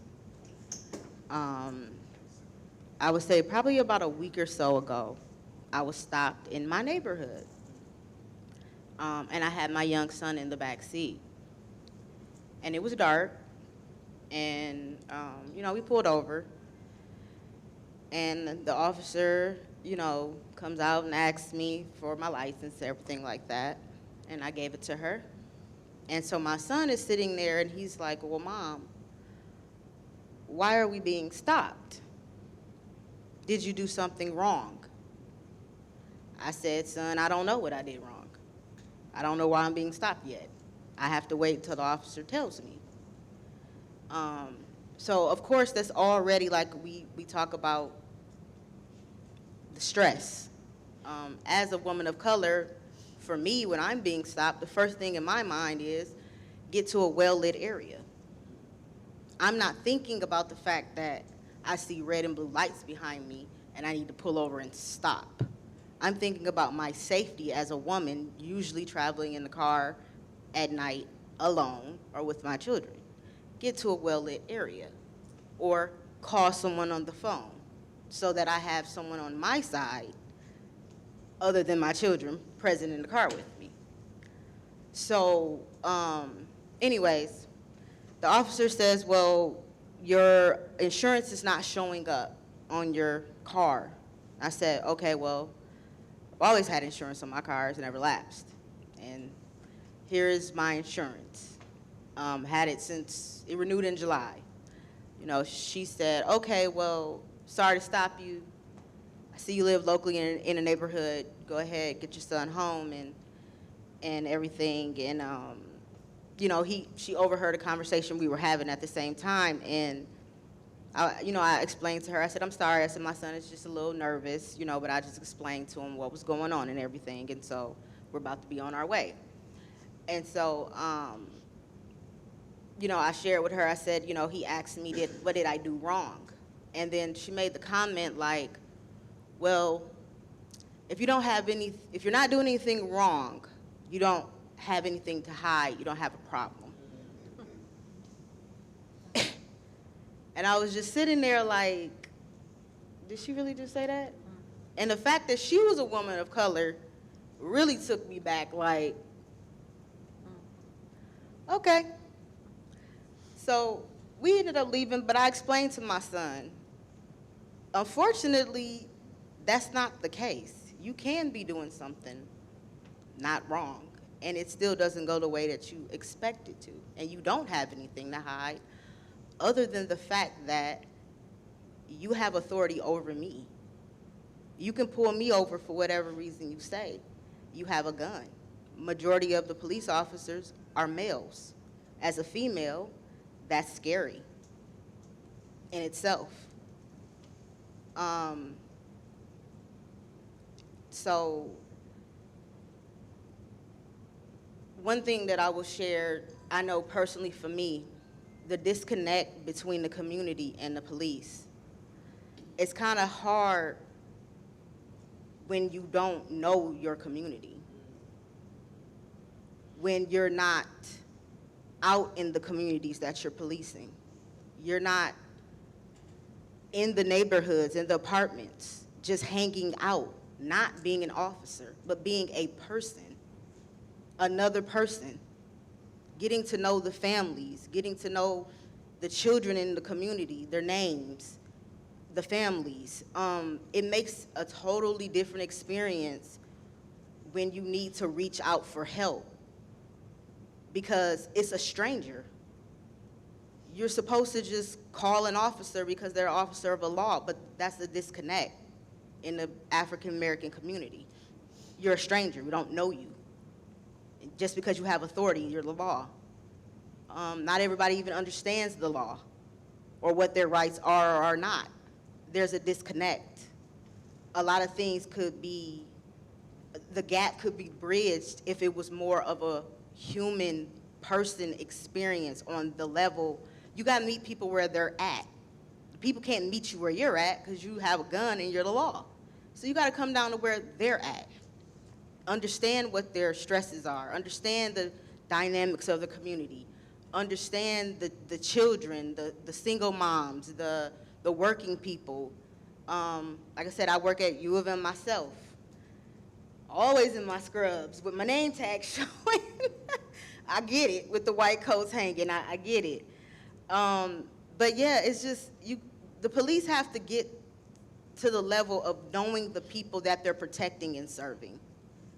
I would say probably about a week or so ago, I was stopped in my neighborhood, and I had my young son in the back seat. And it was dark, and, you know, we pulled over, and the officer, you know, comes out and asks me for my license, everything like that, and I gave it to her. And so my son is sitting there, and he's like, well, Mom, why are we being stopped? Did you do something wrong? I said, son, I don't know what I did wrong. I don't know why I'm being stopped yet. I have to wait until the officer tells me. So of course, that's already like we talk about the stress. As a woman of color, for me, when I'm being stopped, the first thing in my mind is get to a well-lit area. I'm not thinking about the fact that I see red and blue lights behind me and I need to pull over and stop. I'm thinking about my safety as a woman, usually traveling in the car at night alone or with my children. Get to a well-lit area or call someone on the phone so that I have someone on my side other than my children present in the car with me. So anyways, the officer says, well, your insurance is not showing up on your car. I said, okay, well, I've always had insurance on my cars, never lapsed. And here is my insurance. Had it since it renewed in July. You know, she said, okay, well, sorry to stop you. I see you live locally in a neighborhood. Go ahead, get your son home and everything. And you know, she overheard a conversation we were having at the same time, and I explained to her. I said, I'm sorry. I said, my son is just a little nervous, but I just explained to him what was going on and everything, and so we're about to be on our way. And so, I shared with her. I said, he asked me, what did I do wrong? And then she made the comment like, well, if you're not doing anything wrong, you don't have anything to hide, you don't have a problem. And I was just sitting there like, did she really just say that? And the fact that she was a woman of color really took me back like, okay. So we ended up leaving, but I explained to my son, unfortunately, that's not the case. You can be doing something not wrong, and it still doesn't go the way that you expect it to, and you don't have anything to hide other than the fact that you have authority over me. You can pull me over for whatever reason you say. You have a gun. Majority of the police officers are males. As a female, that's scary in itself. So one thing that I will share, I know personally for me, the disconnect between the community and the police. It's kind of hard when you don't know your community, when you're not out in the communities that you're policing. You're not in the neighborhoods, in the apartments, just hanging out, not being an officer, but being a person, another person, getting to know the families, getting to know the children in the community, their names, the families. It makes a totally different experience when you need to reach out for help because it's a stranger. You're supposed to just call an officer because they're an officer of the law, but that's the disconnect in the African American community. You're a stranger, we don't know you. Just because you have authority, you're the law. Not everybody even understands the law or what their rights are or are not. There's a disconnect. A lot of things the gap could be bridged if it was more of a human person experience on the level. You gotta meet people where they're at. People can't meet you where you're at because you have a gun and you're the law. So you gotta come down to where they're at. Understand what their stresses are. Understand the dynamics of the community. Understand the children, the single moms, the working people. Like I said, I work at U of M myself. Always in my scrubs with my name tag showing. I get it, with the white coats hanging, I get it. But yeah, it's just, the police have to get to the level of knowing the people that they're protecting and serving.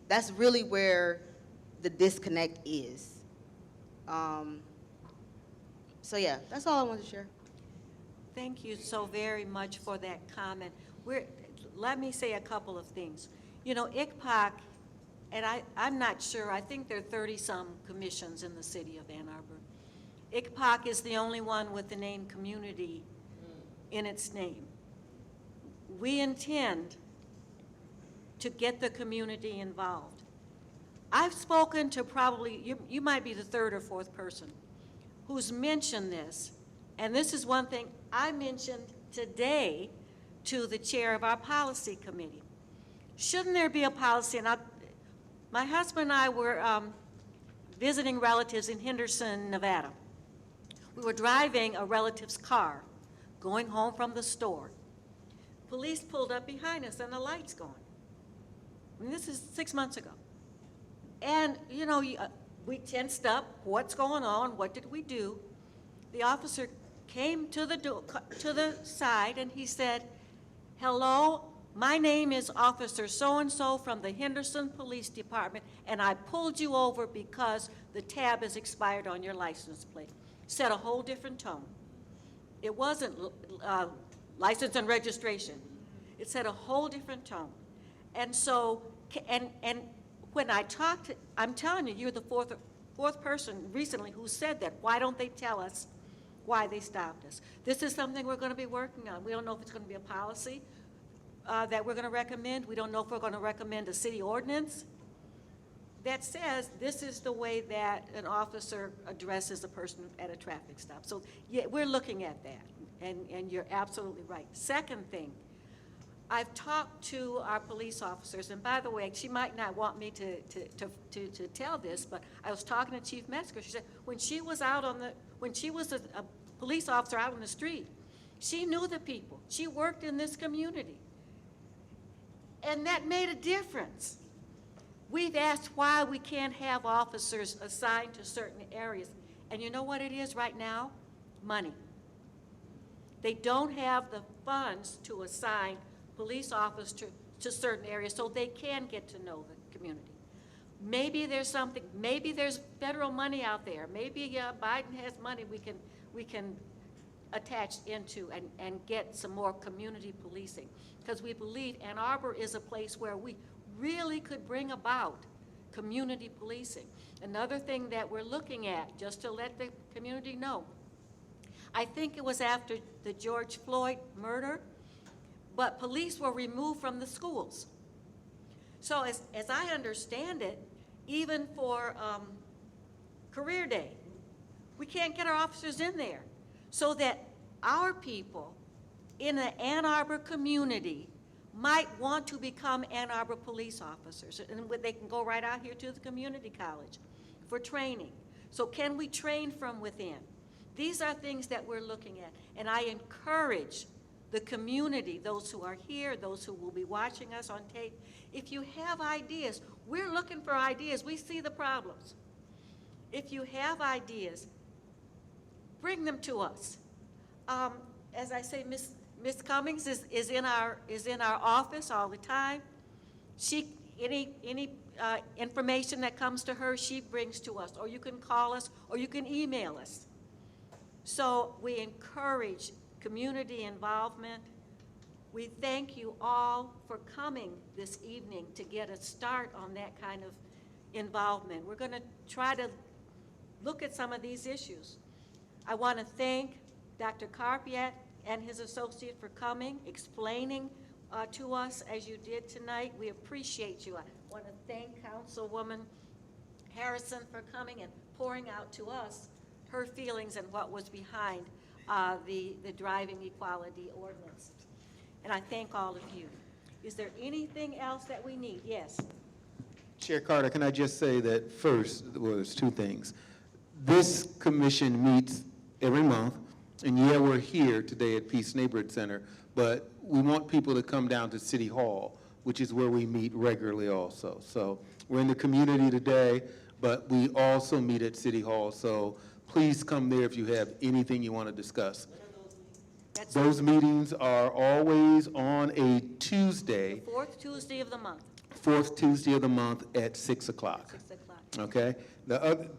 That's really where the disconnect is. So yeah, that's all I wanted to share. Thank you so very much for that comment. let me say a couple of things. You know, ICPOC, and I'm not sure, I think there are 30-some commissions in the city of Ann Arbor. ICPOC is the only one with the name community in its name. We intend to get the community involved. I've spoken to probably, you might be the third or fourth person who's mentioned this, and this is one thing I mentioned today to the chair of our policy committee. Shouldn't there be a policy? And my husband and I were visiting relatives in Henderson, Nevada. We were driving a relative's car, going home from the store. Police pulled up behind us and the light's going. I mean, this is 6 months ago. And, you know, we tensed up. What's going on? What did we do? The officer came to the side and he said, "Hello, my name is Officer so-and-so from the Henderson Police Department, and I pulled you over because the tab is expired on your license plate." Set a whole different tone. It wasn't license and registration. It set a whole different tone. And so, and when I talked, I'm telling you, you're the fourth person recently who said that. Why don't they tell us why they stopped us? This is something we're going to be working on. We don't know if it's going to be a policy that we're going to recommend. We don't know if we're going to recommend a city ordinance that says this is the way that an officer addresses a person at a traffic stop. So yeah, we're looking at that, and you're absolutely right. Second thing, I've talked to our police officers, and by the way, she might not want me to tell this, but I was talking to Chief Metzger. She said when she was when she was a police officer out on the street, she knew the people. She worked in this community, and that made a difference. We've asked why we can't have officers assigned to certain areas, and you know what it is right now? Money. They don't have the funds to assign police officers to certain areas so they can get to know the community. Maybe there's something, maybe there's federal money out there. Maybe Biden has money we can attach into and get some more community policing, because we believe Ann Arbor is a place where we really could bring about community policing. Another thing that we're looking at, just to let the community know, I think it was after the George Floyd murder, but police were removed from the schools. So as I understand it, even for career day, we can't get our officers in there, so that our people in the Ann Arbor community might want to become Ann Arbor police officers, and they can go right out here to the community college for training. So can we train from within? These are things that we're looking at, and I encourage the community, those who are here, those who will be watching us on tape, if you have ideas, we're looking for ideas. We see the problems. If you have ideas, bring them to us. As I say, Ms. Cummings is in our office all the time. Any information that comes to her, she brings to us, or you can call us, or you can email us. So we encourage community involvement. We thank you all for coming this evening to get a start on that kind of involvement. We're going to try to look at some of these issues. I want to thank Dr. Carpiat and his associate for coming, explaining to us as you did tonight. We appreciate you. I want to thank Councilwoman Harrison for coming and pouring out to us her feelings and what was behind the driving equality ordinance. And I thank all of you. Is there anything else that we need? Yes. Chair Carter, can I just say that first, well, there's two things. This commission meets every month, and yeah, we're here today at Peace Neighborhood Center, but we want people to come down to City Hall, which is where we meet regularly also. So we're in the community today, but we also meet at City Hall, so please come there if you have anything you want to discuss. Those meetings are always on a Tuesday. The fourth Tuesday of the month. Fourth Tuesday of the month at 6 o'clock. 6 o'clock. Okay?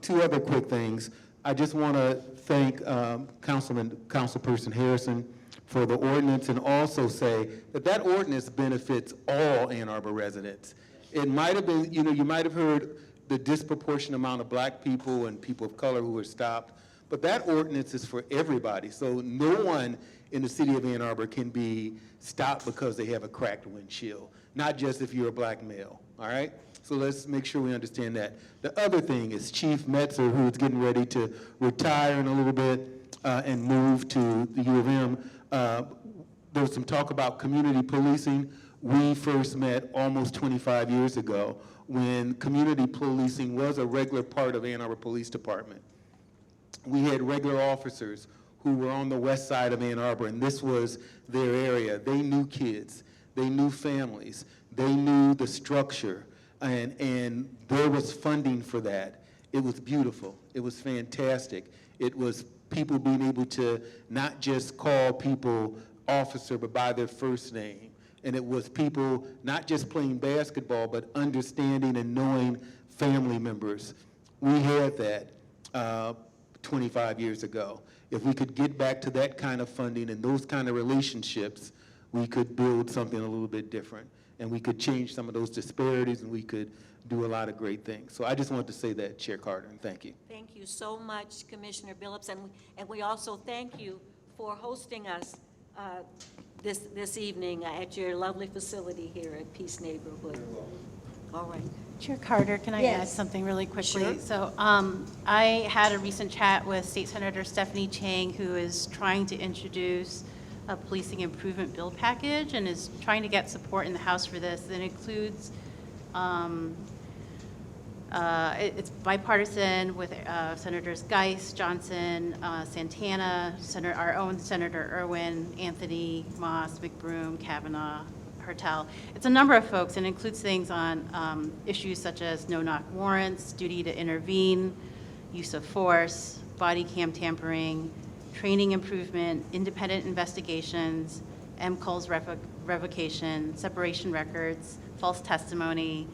Two other quick things. I just want to thank Councilperson Harrison, for the ordinance and also say that that ordinance benefits all Ann Arbor residents. It might have been, you know, you might have heard the disproportionate amount of black people and people of color who were stopped, but that ordinance is for everybody. So no one in the city of Ann Arbor can be stopped because they have a cracked windshield, not just if you're a black male, all right? So let's make sure we understand that. The other thing is Chief Metzer, who is getting ready to retire in a little bit and move to the U of M. There was some talk about community policing. We first met almost 25 years ago when community policing was a regular part of Ann Arbor Police Department. We had regular officers who were on the west side of Ann Arbor, and this was their area. They knew kids, they knew families, they knew the structure, and there was funding for that. It was beautiful, it was fantastic. It was people being able to not just call people officer, but by their first name. And it was people not just playing basketball, but understanding and knowing family members. We had that 25 years ago. If we could get back to that kind of funding and those kind of relationships, we could build something a little bit different. And we could change some of those disparities, and we could do a lot of great things. So I just wanted to say that, Chair Carter, and thank you. Thank you so much, Commissioner Billups, and we also thank you for hosting us this evening at your lovely facility here at Peace Neighborhood. All right. Chair Carter, can I add Yes. something really quickly? Sure. So I had a recent chat with State Senator Stephanie Chang, who is trying to introduce a policing improvement bill package and is trying to get support in the House for this. That includes, it's bipartisan with Senators Geis, Johnson, Santana, our own Senator Irwin, Anthony, Moss, McBroom, Kavanaugh, Hertel. It's a number of folks, and includes things on issues such as no-knock warrants, duty to intervene, use of force, body cam tampering, training improvement, independent investigations, MCOL's revocation, separation records, false testimony,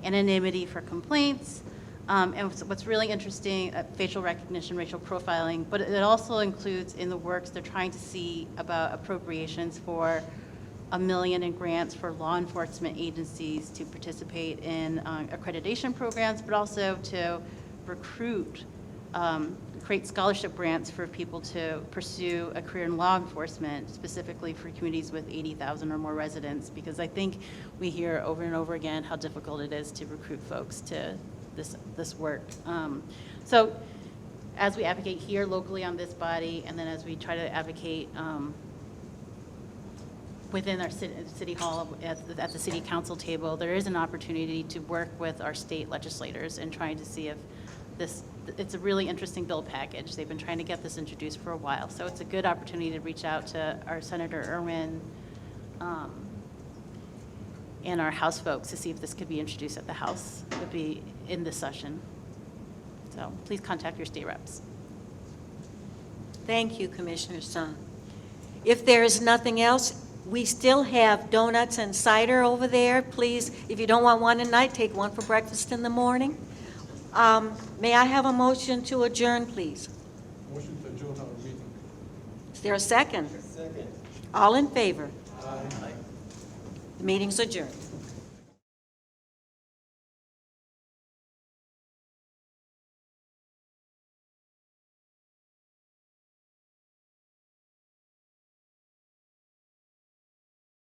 anonymity for complaints, and what's really interesting, facial recognition, racial profiling, but it also includes in the works they're trying to see about appropriations for $1 million in grants for law enforcement agencies to participate in accreditation programs, but also to recruit, create scholarship grants for people to pursue a career in law enforcement, specifically for communities with 80,000 or more residents, because I think we hear over and over again how difficult it is to recruit folks to this work. So as we advocate here locally on this body, and then as we try to advocate within our city hall at the city council table, there is an opportunity to work with our state legislators and trying to see if it's a really interesting bill package. They've been trying to get this introduced for a while, so it's a good opportunity to reach out to our Senator Irwin and our House folks to see if this could be introduced at the House. It would be in this session. So please contact your state reps. Thank you, Commissioner Sung. If there is nothing else, we still have donuts and cider over there. Please, if you don't want one tonight, take one for breakfast in the morning. May I have a motion to adjourn, please? Motion to adjourn our meeting. Is there a second? Second. All in favor? Aye. The meeting's adjourned.